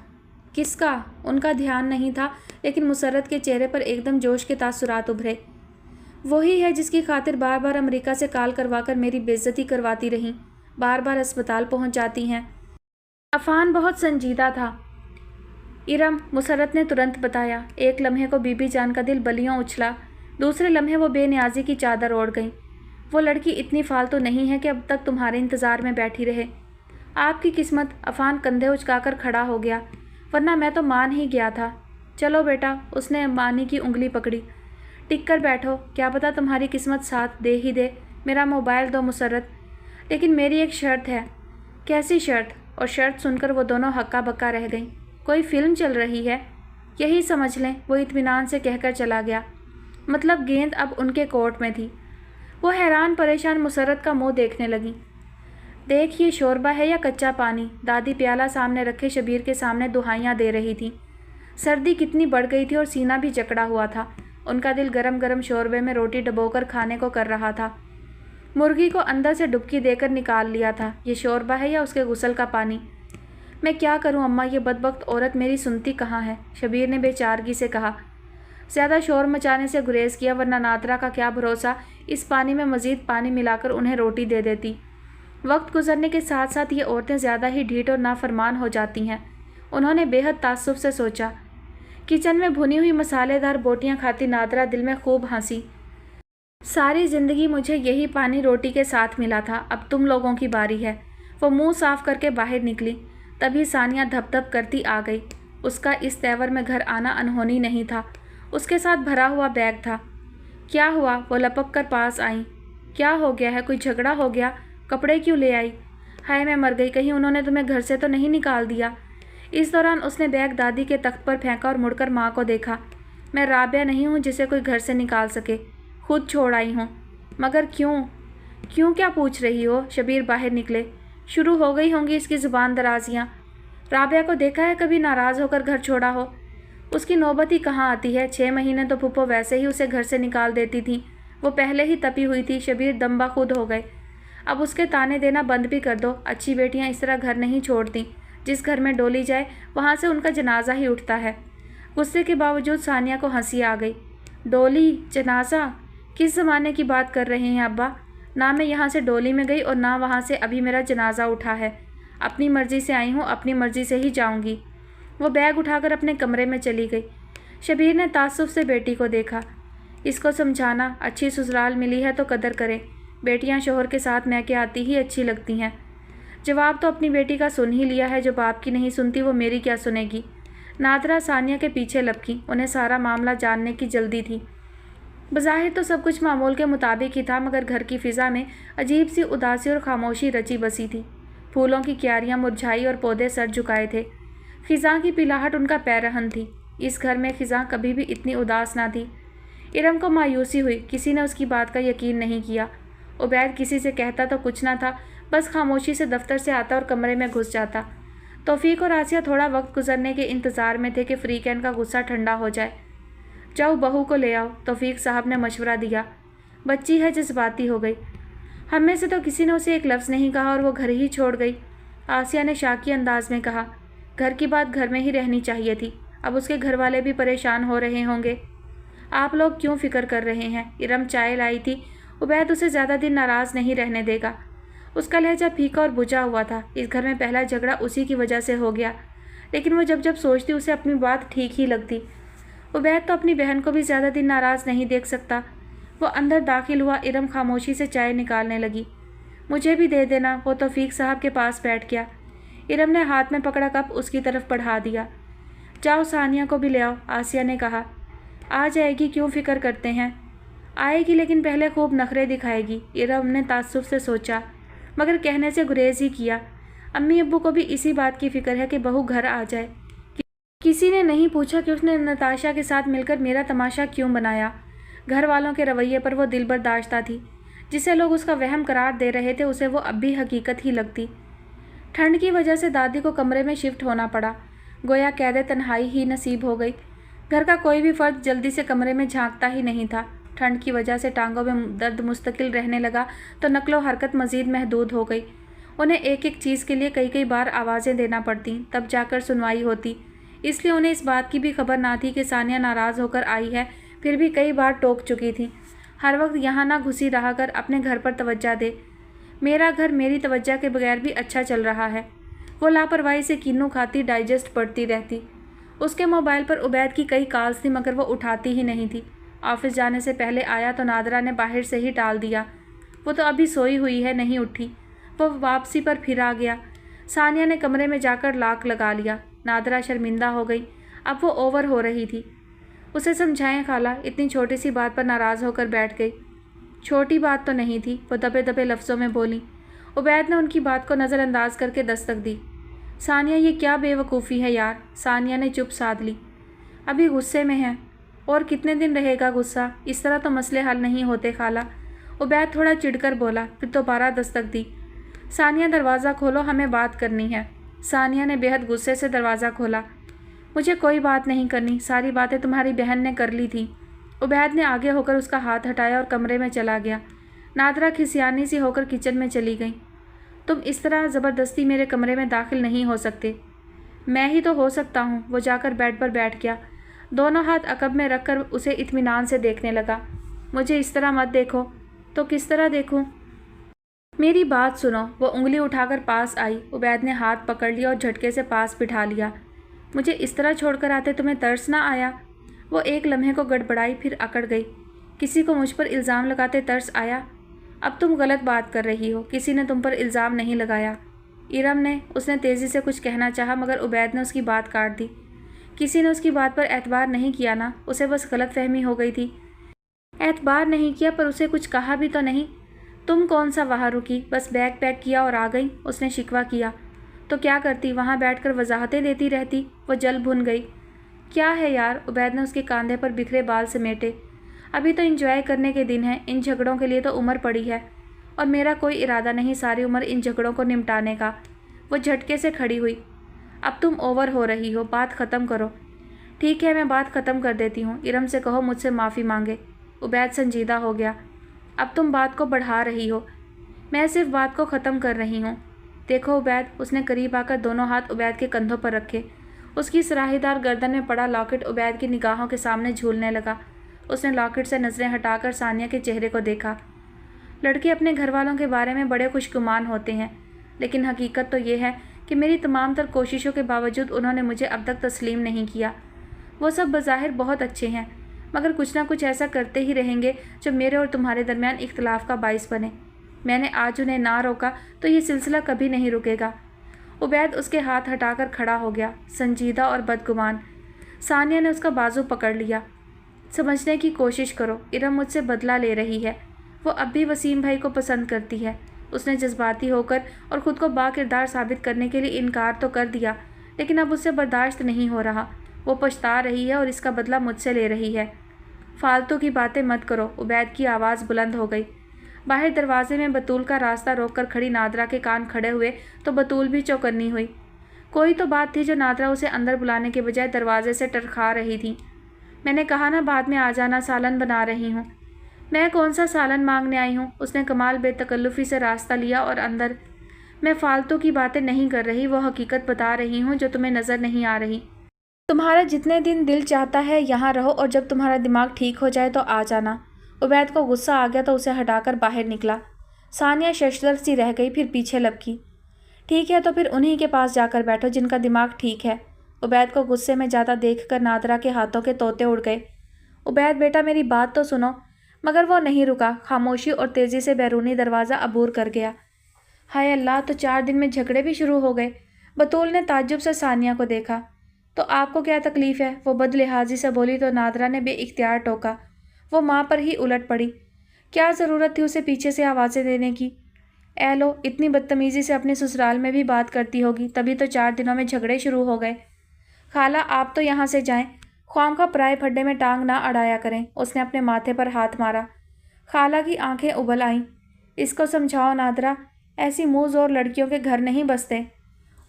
किसका? उनका ध्यान नहीं था, लेकिन मुसर्रत के चेहरे पर एकदम जोश के तासुरात उभरे। वही है जिसकी खातिर बार बार अमेरिका से कॉल करवाकर मेरी बेइज्जती करवाती रहीं, बार बार अस्पताल पहुंच जाती हैं। अफान बहुत संजीदा था। इरम, मुसर्रत ने तुरंत बताया। एक लम्हे को बीबी जान का दिल बलियों उछला, दूसरे लम्हे वो बेनियाजी की चादर ओढ़ गई। वो लड़की इतनी फालतू नहीं है कि अब तक तुम्हारे इंतज़ार में बैठी रहे। आपकी किस्मत। अफान कंधे उचकाकर खड़ा हो गया, वरना मैं तो मान ही गया था। चलो बेटा, उसने मानी की उंगली पकड़ी। टिक कर बैठो, क्या पता तुम्हारी किस्मत साथ दे ही दे। मेरा मोबाइल दो मुसर्रत। लेकिन मेरी एक शर्त है। कैसी शर्त? और शर्त सुनकर वो दोनों हक्का बक्का रह गईं। कोई फिल्म चल रही है, यही समझ लें, वो इत्मीनान से कहकर चला गया। मतलब गेंद अब उनके कोर्ट में थी। वो हैरान परेशान मुसर्रत का मुंह देखने लगी। देख, ये शोरबा है या कच्चा पानी? दादी प्याला सामने रखे शबीर के सामने दुहाइयाँ दे रही थी। सर्दी कितनी बढ़ गई थी और सीना भी जकड़ा हुआ था। उनका दिल गरम गरम शोरबे में रोटी डबोकर खाने को कर रहा था। मुर्गी को अंदर से डुबकी देकर निकाल लिया था। ये शोरबा है या उसके गुस्ल का पानी? मैं क्या करूं अम्मा, ये बदबख्त औरत मेरी सुनती कहाँ है? शबीर ने बेचारगी से कहा। ज़्यादा शोर मचाने से गुरेज किया, वरना नादरा का क्या भरोसा, इस पानी में मज़ीद पानी मिलाकर उन्हें रोटी दे देती। वक्त गुजरने के साथ साथ ये औरतें ज़्यादा ही ढीठ और नाफरमान हो जाती हैं। उन्होंने बेहद ताज्जुब से सोचा। किचन में भुनी हुई मसालेदार बोटियां खाती नादरा दिल में खूब हंसी। सारी ज़िंदगी मुझे यही पानी रोटी के साथ मिला था, अब तुम लोगों की बारी है। वो मुंह साफ करके बाहर निकली, तभी सानिया धप धप करती आ गई। उसका इस तेवर में घर आना अनहोनी नहीं था। उसके साथ भरा हुआ बैग था। क्या हुआ? वो लपक कर पास आई। क्या हो गया है? कोई झगड़ा हो गया? कपड़े क्यों ले आई? हाय मैं मर गई, कहीं उन्होंने तुम्हें घर से तो नहीं निकाल दिया? इस दौरान उसने बैग दादी के तख्त पर फेंका और मुड़कर माँ को देखा। मैं राबिया नहीं हूँ जिसे कोई घर से निकाल सके, खुद छोड़ आई हूँ। मगर क्यों? क्यों क्या पूछ रही हो? शबीर बाहर निकले। शुरू हो गई होंगी इसकी ज़ुबान दराजियाँ। राबिया को देखा है कभी नाराज़ होकर घर छोड़ा हो? उसकी नौबत ही कहाँ आती है। 6 महीने तो फूफो वैसे ही उसे घर से निकाल देती थी। वो पहले ही तपी हुई थी। शबीर दम्बा खुद हो गए। अब उसके ताने देना बंद भी कर दो। अच्छी बेटियां इस तरह घर नहीं छोड़ती। जिस घर में डोली जाए वहाँ से उनका जनाजा ही उठता है। गुस्से के बावजूद सानिया को हंसी आ गई। डोली? जनाजा? किस ज़माने की बात कर रहे हैं अब्बा? ना मैं यहाँ से डोली में गई और ना वहाँ से अभी मेरा जनाजा उठा है। अपनी मर्ज़ी से आई हूँ, अपनी मर्ज़ी से ही जाऊँगी। वो बैग उठाकर अपने कमरे में चली गई। शबीर ने तासुफ से बेटी को देखा। इसको समझाना, अच्छी ससुराल मिली है तो कदर करे। बेटियां शोहर के साथ मैके आती ही अच्छी लगती हैं। जवाब तो अपनी बेटी का सुन ही लिया है। जो बाप की नहीं सुनती वो मेरी क्या सुनेगी? नादरा सानिया के पीछे लपकी। उन्हें सारा मामला जानने की जल्दी थी। बज़ाहिर तो सब कुछ मामूल के मुताबिक ही था, मगर घर की फ़िज़ा में अजीब सी उदासी और खामोशी रची बसी थी। फूलों की क्यारियाँ मुरझाई और पौधे सर झुकाए थे। ख़िज़ां की पिलाहट उनका पैरहन थी। इस घर में ख़िज़ां कभी भी इतनी उदास ना थी। इरम को मायूसी हुई। किसी ने उसकी बात का यकीन नहीं किया। उबैद किसी से कहता तो कुछ ना था, बस खामोशी से दफ्तर से आता और कमरे में घुस जाता। तौफीक और आसिया थोड़ा वक्त गुजरने के इंतज़ार में थे कि फ्रीकैन का गुस्सा ठंडा हो जाए। जाओ बहू को ले आओ, तौफीक साहब ने मशवरा दिया। बच्ची है, जज्बाती हो गई। हम में से तो किसी ने उसे एक लफ्ज़ नहीं कहा और वो घर ही छोड़ गई। आसिया ने शाकी अंदाज में कहा। घर की बात घर में ही रहनी चाहिए थी। अब उसके घर वाले भी परेशान हो रहे होंगे। आप लोग क्यों फ़िक्र कर रहे हैं? इरम चाय लाई थी। उबैद उसे ज़्यादा दिन नाराज़ नहीं रहने देगा। उसका लहजा फीका और बुझा हुआ था। इस घर में पहला झगड़ा उसी की वजह से हो गया, लेकिन वो जब जब सोचती उसे अपनी बात ठीक ही लगती। उबैद तो अपनी बहन को भी ज़्यादा दिन नाराज़ नहीं देख सकता। वो अंदर दाखिल हुआ। इरम खामोशी से चाय निकालने लगी। मुझे भी दे देना। वो तौफीक साहब के पास बैठ गया। इरम ने हाथ में पकड़ा कप उसकी तरफ बढ़ा दिया। जाओ सानिया को भी ले आओ, आसिया ने कहा। आ जाएगी, क्यों फ़िक्र करते हैं? आएगी, लेकिन पहले खूब नखरे दिखाएगी। इरम ने ताज्जुब से सोचा, मगर कहने से गुरेज ही किया। अम्मी अब्बू को भी इसी बात की फ़िक्र है कि बहू घर आ जाए। किसी ने नहीं पूछा कि उसने नताशा के साथ मिलकर मेरा तमाशा क्यों बनाया। घर वालों के रवैये पर वो दिल बर्दाश्ता थी। जिसे लोग उसका वहम करार दे रहे थे उसे वो अब भी हकीकत ही लगती। ठंड की वजह से दादी को कमरे में शिफ्ट होना पड़ा। गोया कैद तन्हाई ही नसीब हो गई। घर का कोई भी फर्द जल्दी से कमरे में झांकता ही नहीं था। ठंड की वजह से टांगों में दर्द मुस्तकिल रहने लगा तो नक्लो हरकत मज़ीद महदूद हो गई। उन्हें एक एक चीज़ के लिए कई कई बार आवाज़ें देना पड़ती, तब जाकर सुनवाई होती। इसलिए उन्हें इस बात की भी खबर ना थी कि सानिया नाराज़ होकर आई है, फिर भी कई बार टोक चुकी थी। हर वक्त यहाँ ना घुसी रहा कर, अपने घर पर तवज्जो दे। मेरा घर मेरी तवज्जो के बगैर भी अच्छा चल रहा है। वो लापरवाही से कीनू खाती, डाइजेस्ट पड़ती रहती। उसके मोबाइल पर उबैद की कई कॉल्स थी मगर वो उठाती ही नहीं थी। ऑफिस जाने से पहले आया तो नादरा ने बाहर से ही टाल दिया। वो तो अभी सोई हुई है, नहीं उठी। वो वापसी पर फिर आ गया। सानिया ने कमरे में जाकर लॉक लगा लिया। नादरा शर्मिंदा हो गई। अब वो ओवर हो रही थी। उसे समझाएं खाला, इतनी छोटी सी बात पर नाराज़ होकर बैठ गई। छोटी बात तो नहीं थी, वो दबे दबे लफ्ज़ों में बोली। उबैद ने उनकी बात को नज़रअंदाज करके दस्तक दी। सानिया, ये क्या बेवकूफ़ी है यार। सानिया ने चुप साध ली। अभी गुस्से में है। और कितने दिन रहेगा गुस्सा? इस तरह तो मसले हल नहीं होते खाला। उबैद थोड़ा चिढ़कर बोला, फिर दोबारा दस्तक दी। सानिया, दरवाज़ा खोलो, हमें बात करनी है। सानिया ने बेहद गुस्से से दरवाज़ा खोला। मुझे कोई बात नहीं करनी, सारी बातें तुम्हारी बहन ने कर ली थी। उबैद ने आगे होकर उसका हाथ हटाया और कमरे में चला गया। नादरा खिसियानी सी होकर किचन में चली गई। तुम इस तरह ज़बरदस्ती मेरे कमरे में दाखिल नहीं हो सकते। मैं ही तो हो सकता हूँ। वो जाकर बेड पर बैठ गया। दोनों हाथ अकब में रखकर उसे इत्मीनान से देखने लगा। मुझे इस तरह मत देखो। तो किस तरह देखूँ? मेरी बात सुनो। वो उंगली उठाकर पास आई। उबैद ने हाथ पकड़ लिया और झटके से पास बिठा लिया। मुझे इस तरह छोड़कर आते तुम्हें तरस ना आया? वो एक लम्हे को गड़बड़ाई, फिर अकड़ गई। किसी को मुझ पर इल्ज़ाम लगाते तरस आया? अब तुम गलत बात कर रही हो। किसी ने तुम पर इल्ज़ाम नहीं लगाया। इरम ने। उसने तेज़ी से कुछ कहना चाहा मगर उबैद ने उसकी बात काट दी। किसी ने उसकी बात पर एतबार नहीं किया ना, उसे बस गलत फहमी हो गई थी। एतबार नहीं किया पर उसे कुछ कहा भी तो नहीं। तुम कौन सा वहाँ रुकी, बस बैग पैक किया और आ गई। उसने शिकवा किया। तो क्या करती, वहाँ बैठकर वजाहतें देती रहती। वो जल भुन गई। क्या है यार? उबैद ने उसके कंधे पर बिखरे बाल समेटे। अभी तो इंजॉय करने के दिन हैं, इन झगड़ों के लिए तो उम्र पड़ी है और मेरा कोई इरादा नहीं सारी उम्र इन झगड़ों को निपटाने का। वो झटके से खड़ी हुई। अब तुम ओवर हो रही हो, बात ख़त्म करो। ठीक है, मैं बात ख़त्म कर देती हूँ। इरम से कहो मुझसे माफ़ी मांगे। उबैद संजीदा हो गया। अब तुम बात को बढ़ा रही हो। मैं सिर्फ बात को ख़त्म कर रही हूँ। देखो उबैद। उसने करीब आकर दोनों हाथ उबैद के कंधों पर रखे। उसकी सराहीदार गर्दन में पड़ा लॉकेट उबैद की निगाहों के सामने झूलने लगा। उसने लॉकेट से नज़रें हटाकर सानिया के चेहरे को देखा। लड़के अपने घर वालों के बारे में बड़े खुशगुमान होते हैं, लेकिन हकीकत तो ये है कि मेरी तमाम तर कोशिशों के बावजूद उन्होंने मुझे अब तक तस्लीम नहीं किया। वो सब बज़ाहिर बहुत अच्छे हैं मगर कुछ ना कुछ ऐसा करते ही रहेंगे जो मेरे और तुम्हारे दरमियान इख्तलाफ का बाइस बने। मैंने आज उन्हें ना रोका तो ये सिलसिला कभी नहीं रुकेगा। उबैद उसके हाथ हटाकर खड़ा हो गया, संजीदा और बदगुमान। सानिया ने उसका बाजू पकड़ लिया। समझने की कोशिश करो, इरम मुझसे बदला ले रही है। वो अब भी वसीम भाई को पसंद करती है। उसने जज्बाती होकर और ख़ुद को बाकिरदार साबित करने के लिए इनकार तो कर दिया, लेकिन अब उससे बर्दाश्त नहीं हो रहा। वो पछता रही है और इसका बदला मुझसे ले रही है। फालतू की बातें मत करो। उबैद की आवाज़ बुलंद हो गई। बाहर दरवाजे में बतूल का रास्ता रोककर खड़ी नादरा के कान खड़े हुए तो बतूल भी चौकन्नी हुई। कोई तो बात थी जो नादरा उसे अंदर बुलाने के बजाय दरवाजे से टरखा रही थी। मैंने कहा ना बाद में आ जाना, सालन बना रही हूँ। मैं कौन सा सालन मांगने आई हूँ? उसने कमाल बेतकल्लुफ़ी से रास्ता लिया और अंदर। मैं फालतू की बातें नहीं कर रही, वो हकीकत बता रही हूँ जो तुम्हें नज़र नहीं आ रही। तुम्हारा जितने दिन दिल चाहता है यहाँ रहो और जब तुम्हारा दिमाग ठीक हो जाए तो आ जाना। उबैद को गुस्सा आ गया तो उसे हटाकर बाहर निकला। सानिया शशदर सी रह गई, फिर पीछे लपकी। ठीक है तो फिर उन्हीं के पास जाकर बैठो जिनका दिमाग ठीक है। उबैद को गुस्से में ज़्यादा देखकर नादरा के हाथों के तोते उड़ गए। उबैद बेटा मेरी बात तो सुनो। मगर वो नहीं रुका। खामोशी और तेज़ी से बैरूनी दरवाज़ा अबूर कर गया। हाय अल्लाह, तो 4 दिन में झगड़े भी शुरू हो गए। बतूल ने ताज्जुब से सानिया को देखा। तो आपको क्या तकलीफ़ है? वो बदलिहाजी से बोली तो नादरा ने बेइख्तियार टोका। वो माँ पर ही उलट पड़ी। क्या ज़रूरत थी उसे पीछे से आवाज़ें देने की? ए लो, इतनी बदतमीज़ी से अपने ससुराल में भी बात करती होगी, तभी तो 4 दिनों में झगड़े शुरू हो गए। خالہ آپ تو یہاں سے جائیں، خواہ خواہ پرائے پھڈے میں ٹانگ نہ اڑایا کریں۔ اس نے اپنے ماتھے پر ہاتھ مارا۔ خالہ کی آنکھیں ابل آئیں۔ اس کو سمجھاؤ نادرا، ایسی منہ زور لڑکیوں کے گھر نہیں بستے۔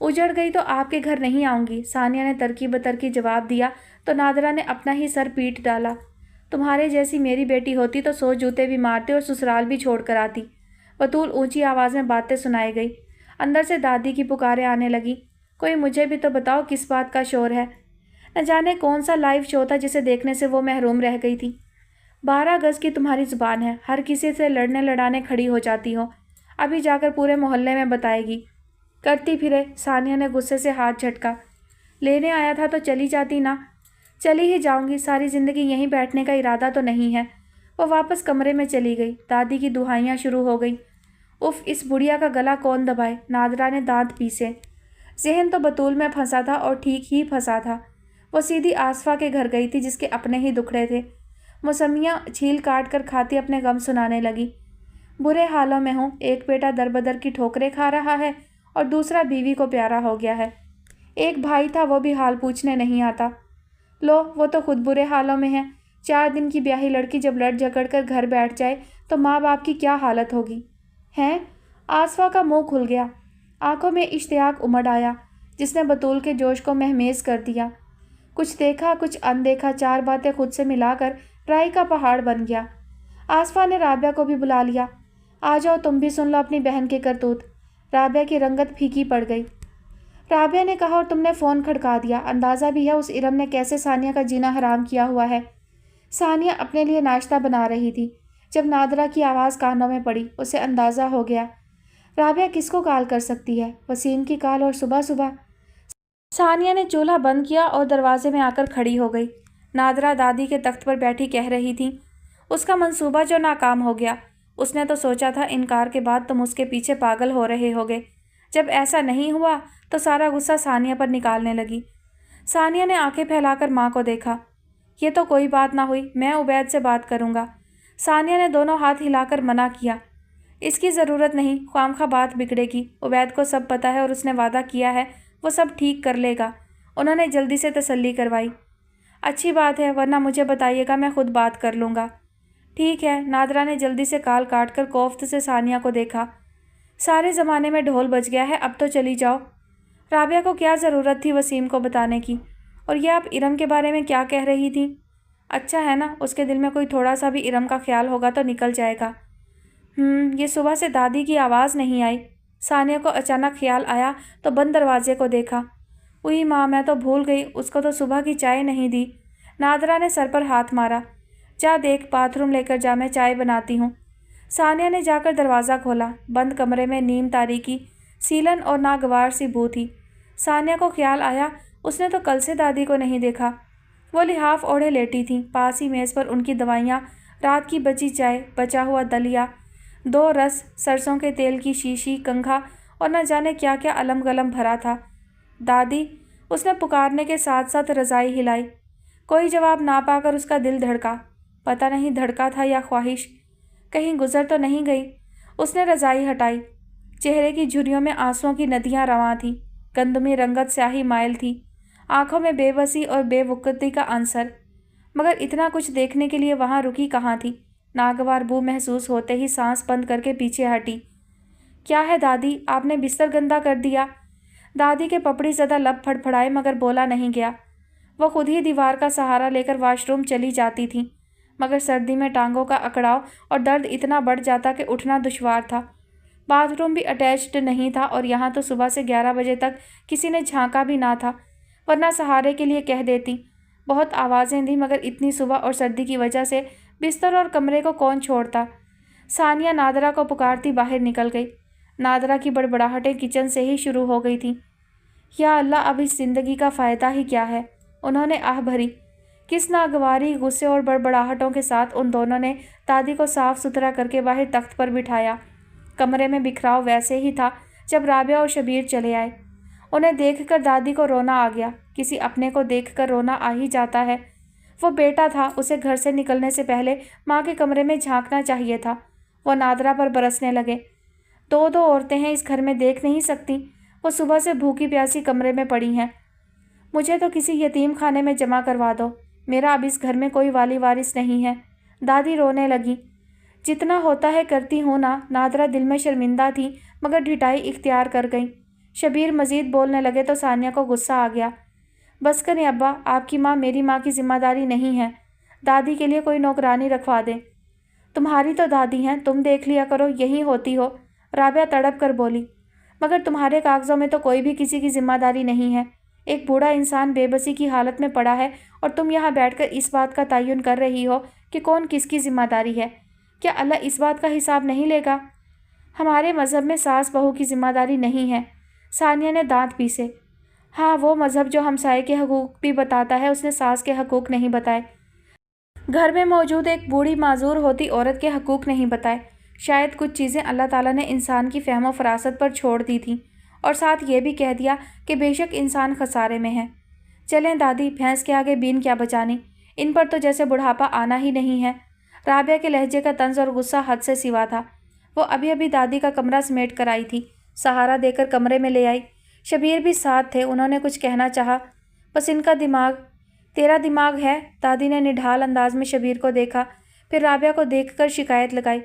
اجڑ گئی تو آپ کے گھر نہیں آؤں گی، ثانیہ نے ترکی بترکی جواب دیا تو نادرا نے اپنا ہی سر پیٹ ڈالا۔ تمہارے جیسی میری بیٹی ہوتی تو 100 جوتے بھی مارتی اور سسرال بھی چھوڑ کر آتی۔ بطول اونچی آواز میں باتیں سنائی گئی۔ اندر سے دادی کی پکاریں آنے لگی۔ کوئی مجھے بھی تو بتاؤ کس بات کا شور ہے؟ نہ جانے کون سا لائیو شو تھا جسے دیکھنے سے وہ محروم رہ گئی تھی۔ 12 گز کی تمہاری زبان ہے، ہر کسی سے لڑنے لڑانے کھڑی ہو جاتی ہو، ابھی جا کر پورے محلے میں بتائے گی۔ کرتی پھرے، ثانیہ نے غصے سے ہاتھ جھٹکا۔ لینے آیا تھا تو چلی جاتی نا۔ چلی ہی جاؤں گی، ساری زندگی یہیں بیٹھنے کا ارادہ تو نہیں ہے۔ وہ واپس کمرے میں چلی گئی۔ دادی کی دہائیاں شروع ہو گئیں۔ اف، اس بڑھیا کا گلا کون دبائے؟ نادرا نے دانت پیسے۔ ذہن تو بطول میں پھنسا تھا اور ٹھیک ہی پھنسا تھا۔ وہ سیدھی آصفہ کے گھر گئی تھی جس کے اپنے ہی دکھڑے تھے۔ موسمیاں چھیل کاٹ کر کھاتی اپنے غم سنانے لگی۔ برے حالوں میں ہوں، ایک بیٹا در بدر کی ٹھوکریں کھا رہا ہے اور دوسرا بیوی کو پیارا ہو گیا ہے۔ ایک بھائی تھا، وہ بھی حال پوچھنے نہیں آتا۔ لو، وہ تو خود برے حالوں میں ہے۔ 4 دن کی بیاہی لڑکی جب لڑ جھگڑ کر گھر بیٹھ جائے تو ماں باپ کی کیا حالت ہوگی؟ ہیں؟ آصفہ کا منہ کھل گیا۔ آنکھوں میں اشتیاق امڑ آیا جس نے بطول کے جوش کو مہمیز کر دیا۔ کچھ دیکھا کچھ اندیکھا، 4 باتیں خود سے ملا کر رائی کا پہاڑ بن گیا۔ آصفہ نے رابعہ کو بھی بلا لیا۔ آ جاؤ، تم بھی سن لو اپنی بہن کے کرتوت۔ رابعہ کی رنگت پھیکی پڑ گئی۔ رابعہ نے کہا، اور تم نے فون کھڑکا دیا۔ اندازہ بھی ہے اس ارم نے کیسے ثانیہ کا جینا حرام کیا ہوا ہے۔ ثانیہ اپنے لیے ناشتہ بنا رہی تھی جب نادرا کی آواز کانوں میں پڑی۔ اسے اندازہ ہو گیا۔ رابعہ کس کو کال کر سکتی ہے؟ وسیم کی کال، اور صبح صبح؟ ثانیہ نے چولہا بند کیا اور دروازے میں آ کر کھڑی ہو گئی۔ نادرا دادی کے تخت پر بیٹھی کہہ رہی تھی، اس کا منصوبہ جو ناکام ہو گیا۔ اس نے تو سوچا تھا انکار کے بعد تم اس کے پیچھے پاگل ہو رہے ہوگے۔ جب ایسا نہیں ہوا تو سارا غصہ ثانیہ پر نکالنے لگی۔ ثانیہ نے آنکھیں پھیلا کر ماں کو دیکھا۔ یہ تو کوئی بات نہ ہوئی، میں عبید سے بات کروں گا۔ ثانیہ نے دونوں ہاتھ ہلا کر منع کیا۔ اس کی ضرورت نہیں، خواہ بات بگڑے گی۔ عبید کو سب پتہ ہے اور اس نے وعدہ کیا ہے وہ سب ٹھیک کر لے گا۔ انہوں نے جلدی سے تسلی کروائی۔ اچھی بات ہے، ورنہ مجھے بتائیے گا، میں خود بات کر لوں گا۔ ٹھیک ہے۔ نادرا نے جلدی سے کال کاٹ کر کوفت سے ثانیہ کو دیکھا۔ سارے زمانے میں ڈھول بج گیا ہے، اب تو چلی جاؤ۔ رابعہ کو کیا ضرورت تھی وسیم کو بتانے کی؟ اور یہ آپ ارم کے بارے میں کیا کہہ رہی تھی؟ اچھا ہے نا، اس کے دل میں کوئی تھوڑا سا بھی ارم کا خیال ہوگا تو نکل جائے گا۔ یہ صبح سے دادی کی آواز نہیں آئی۔ ثانیہ کو اچانک خیال آیا تو بند دروازے کو دیکھا۔ اوئی ماں، میں تو بھول گئی، اس کو تو صبح کی چائے نہیں دی۔ نادرا نے سر پر ہاتھ مارا۔ جا دیکھ، باتھ روم لے کر جا، میں چائے بناتی ہوں۔ ثانیہ نے جا کر دروازہ کھولا۔ بند کمرے میں نیم تاریکی، سیلن اور ناگوار سی بو تھی۔ ثانیہ کو خیال آیا، اس نے تو کل سے دادی کو نہیں دیکھا۔ وہ لحاف اوڑھے لیٹی تھیں، پاس ہی میز پر ان کی دوائیاں، رات کی بچی چائے، بچا ہوا دلیا، 2 رس، سرسوں کے تیل کی شیشی، کنگھا اور نہ جانے کیا کیا علم گلم بھرا تھا۔ دادی، اس نے پکارنے کے ساتھ ساتھ رضائی ہلائی۔ کوئی جواب نہ پا کر اس کا دل دھڑکا۔ پتہ نہیں دھڑکا تھا یا خواہش، کہیں گزر تو نہیں گئی۔ اس نے رضائی ہٹائی۔ چہرے کی جھریوں میں آنسوؤں کی ندیاں رواں تھیں، گندمی رنگت سیاہی مائل تھی، آنکھوں میں بے بسی اور بے وقتی کا عنصر۔ مگر اتنا کچھ دیکھنے کے لیے وہاں رکی کہاں تھی؟ ناگوار بو محسوس ہوتے ہی سانس بند کر کے پیچھے ہٹی۔ کیا ہے دادی، آپ نے بستر گندا کر دیا؟ دادی کے پپڑی زدہ لب پھڑپھڑائے مگر بولا نہیں گیا۔ وہ خود ہی دیوار کا سہارا لے کر واش روم چلی جاتی تھیں، مگر سردی میں ٹانگوں کا اکڑاؤ اور درد اتنا بڑھ جاتا کہ اٹھنا دشوار تھا۔ باتھ روم بھی اٹیچڈ نہیں تھا اور یہاں تو صبح سے 11 بجے تک کسی نے جھانکا بھی نہ تھا، ورنہ سہارے کے لیے کہہ دیتی۔ بہت آوازیں دیں مگر اتنی صبح اور سردی کی وجہ سے بستر اور کمرے کو کون چھوڑتا؟ ثانیہ نادرا کو پکارتی باہر نکل گئی۔ نادرا کی بڑبڑاہٹیں کچن سے ہی شروع ہو گئی تھیں۔ یا اللہ، اب اس زندگی کا فائدہ ہی کیا ہے؟ انہوں نے آہ بھری۔ کس ناگواری، غصے اور بڑبڑاہٹوں کے ساتھ ان دونوں نے دادی کو صاف ستھرا کر کے باہر تخت پر بٹھایا۔ کمرے میں بکھراؤ ویسے ہی تھا جب رابعہ اور شبیر چلے آئے۔ انہیں دیکھ کر دادی کو رونا آ گیا۔ کسی اپنے کو دیکھ کر رونا آ ہی جاتا ہے۔ وہ بیٹا تھا، اسے گھر سے نکلنے سے پہلے ماں کے کمرے میں جھانکنا چاہیے تھا۔ وہ نادرا پر برسنے لگے۔ 2 عورتیں ہیں اس گھر میں، دیکھ نہیں سکتی؟ وہ صبح سے بھوکی پیاسی کمرے میں پڑی ہیں۔ मुझे तो किसी यतीम खाने में जमा करवा दो। मेरा अब इस घर में कोई वाली वारिस नहीं है। दादी रोने लगी। जितना होता है करती हूँ ना। नादरा दिल में शर्मिंदा थी मगर ढिठाई इख्तियार कर गई। शबीर मजीद बोलने लगे तो सानिया को गुस्सा आ गया। बस करें अब्बा, आपकी माँ मेरी माँ की जिम्मेदारी नहीं है। दादी के लिए कोई नौकरानी रखवा दें। तुम्हारी तो दादी हैं, तुम देख लिया करो, यही होती हो। राबिया तड़प कर बोली। मगर तुम्हारे कागजों में तो कोई भी किसी की जिम्मेदारी नहीं है। एक बूढ़ा इंसान बेबसी की हालत में पड़ा है और तुम यहाँ बैठकर इस बात का तयन कर रही हो कि कौन किसकी जिम्मेदारी है। क्या अल्लाह इस बात का हिसाब नहीं लेगा? हमारे मज़हब में सास बहू की जिम्मेदारी नहीं है। सानिया ने दांत पीसे। हाँ, वो मज़हब जो हमसाये के हकूक़ भी बताता है, उसने सास के हकूक़ नहीं बताए। घर में मौजूद एक बूढ़ी माजूर होती औरत के हकूक़ नहीं बताए। शायद कुछ चीज़ें अल्लाह ताला ने इंसान की फ़हम व फ़रासत पर छोड़ दी थीं और साथ ये भी कह दिया कि बेशक इंसान खसारे में है। चलें दादी, भैंस के आगे बीन क्या बचानी। इन पर तो जैसे बुढ़ापा आना ही नहीं है। राबिया के लहजे का तंज और गुस्सा हद से सिवा था। वो अभी अभी दादी का कमरा समेट कर आई थी, सहारा देकर कमरे में ले आई। शबीर भी साथ थे। उन्होंने कुछ कहना चाहा, बस इनका दिमाग। तेरा दिमाग है? दादी ने निढाल अंदाज में शबीर को देखा, फिर राबिया को देखकर शिकायत लगाई।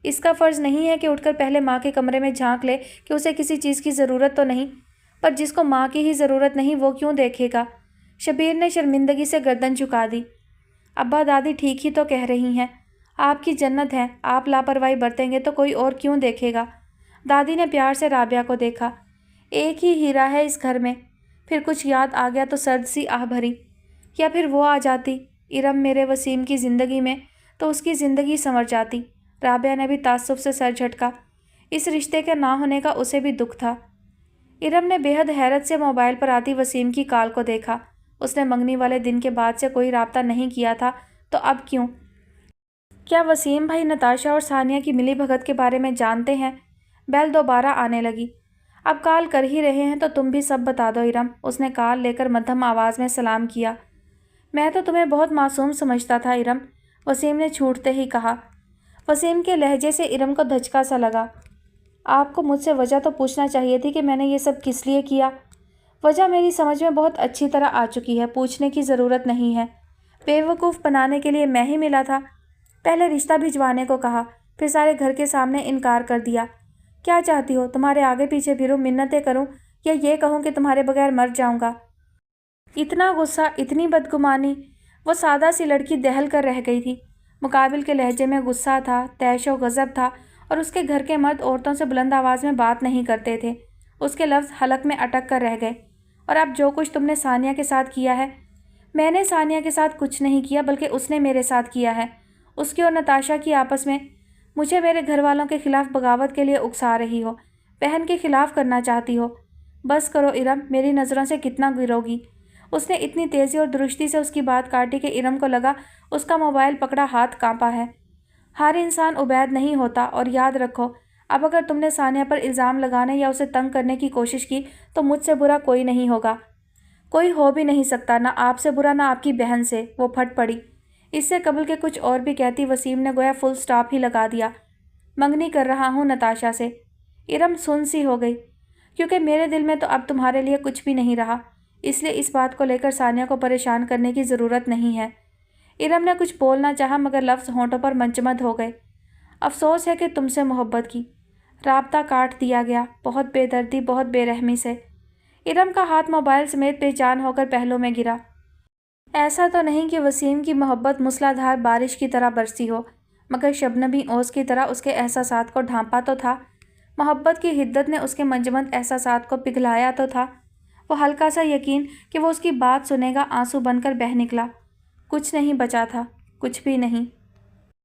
इसका फ़र्ज़ नहीं है कि उठकर पहले माँ के कमरे में झांक ले कि उसे किसी चीज़ की ज़रूरत तो नहीं, पर जिसको माँ की ही ज़रूरत नहीं वो क्यों देखेगा? शबीर ने शर्मिंदगी से गर्दन झुका दी। अब्बा दादी ठीक ही तो कह रही हैं, आपकी जन्नत है, आप लापरवाही बरतेंगे तो कोई और क्यों देखेगा? दादी ने प्यार से राबिया को देखा। एक ही हीरा है इस घर में। फिर कुछ याद आ गया तो सर्द सी आह भरी। या फिर वो आ जाती इरम मेरे वसीम की ज़िंदगी में तो उसकी ज़िंदगी संवर जाती। राबिया ने भी ताज्जुब से सर झटका। इस रिश्ते के ना होने का उसे भी दुख था। इरम ने बेहद हैरत से मोबाइल पर आती वसीम की कॉल को देखा। उसने मंगनी वाले दिन के बाद से कोई राब्ता नहीं किया था, तो अब क्यों? क्या वसीम भाई नताशा और सानिया की मिली भगत के बारे में जानते हैं? बेल दोबारा आने लगी। अब कॉल कर ही रहे हैं तो तुम भी सब बता दो इरम। उसने कॉल लेकर मध्यम आवाज़ में सलाम किया। मैं तो तुम्हें बहुत मासूम समझता था इरम, वसीम ने छूटते ही कहा। वसीम के लहजे से इरम को धचका सा लगा। आपको मुझसे वजह तो पूछना चाहिए थी कि मैंने ये सब किस लिए किया। वजह मेरी समझ में बहुत अच्छी तरह आ चुकी है, पूछने की ज़रूरत नहीं है। बेवकूफ़ बनाने के लिए मैं ही मिला था। पहले रिश्ता भिजवाने को कहा, फिर सारे घर के सामने इनकार कर दिया। क्या चाहती हो, तुम्हारे आगे पीछे फिरूं, मिन्नतें करूं, या ये कहूं कि तुम्हारे बगैर मर जाऊंगा? इतना गुस्सा, इतनी बदगुमानी। वो सादा सी लड़की दहल कर रह गई थी। मुकाबिल के लहजे में गुस्सा था, तैश व गज़ब था, और उसके घर के मर्द औरतों से बुलंद आवाज़ में बात नहीं करते थे। उसके लफ्ज़ हलक में अटक कर रह गए। और अब जो कुछ तुमने सानिया के साथ किया है। मैंने सानिया के साथ कुछ नहीं किया, बल्कि उसने मेरे साथ किया है। उसकी और नताशा की आपस में। मुझे मेरे घर वालों के ख़िलाफ़ बगावत के लिए उकसा रही हो, बहन के ख़िलाफ़ करना चाहती हो। बस करो इरम, मेरी नज़रों से कितना गिरोगी। उसने इतनी तेज़ी और दुरुस्ती से उसकी बात काटी कि इरम को लगा उसका मोबाइल पकड़ा हाथ कांपा है। हर इंसान उबैद नहीं होता, और याद रखो, अब अगर तुमने सानिया पर इल्ज़ाम लगाने या उसे तंग करने की कोशिश की तो मुझसे बुरा कोई नहीं होगा। कोई हो भी नहीं सकता, ना आपसे बुरा ना आपकी बहन से। वो फट पड़ी। इससे कबल के कुछ और भी कहती वसीम ने गोया फुल स्टॉप ही लगा दिया। मंगनी कर रहा हूँ नताशा से। इरम सुन सी हो गई, क्योंकि मेरे दिल में तो अब तुम्हारे लिए कुछ भी नहीं रहा, इसलिए इस बात को लेकर सानिया को परेशान करने की ज़रूरत नहीं है। इरम ने कुछ बोलना चाहा मगर लफ्ज़ होंठों पर मंजमद हो गए। अफसोस है कि तुमसे मोहब्बत की। राब्ता काट दिया गया, बहुत बेदर्दी, बहुत बेरहमी से। इरम का हाथ मोबाइल समेत बेजान होकर पहलू में गिरा। ऐसा तो नहीं कि वसीम की मोहब्बत मूसलाधार बारिश की तरह बरसी हो, मगर शबनमी ओस की तरह उसके एहसासात को ढांपा तो था। मोहब्बत की हिद्दत ने उसके मंजमद एहसासात को पिघलाया तो था। वो हल्का सा यकीन कि वो उसकी बात सुनेगा आंसू बनकर बह निकला। कुछ नहीं बचा था, कुछ भी नहीं।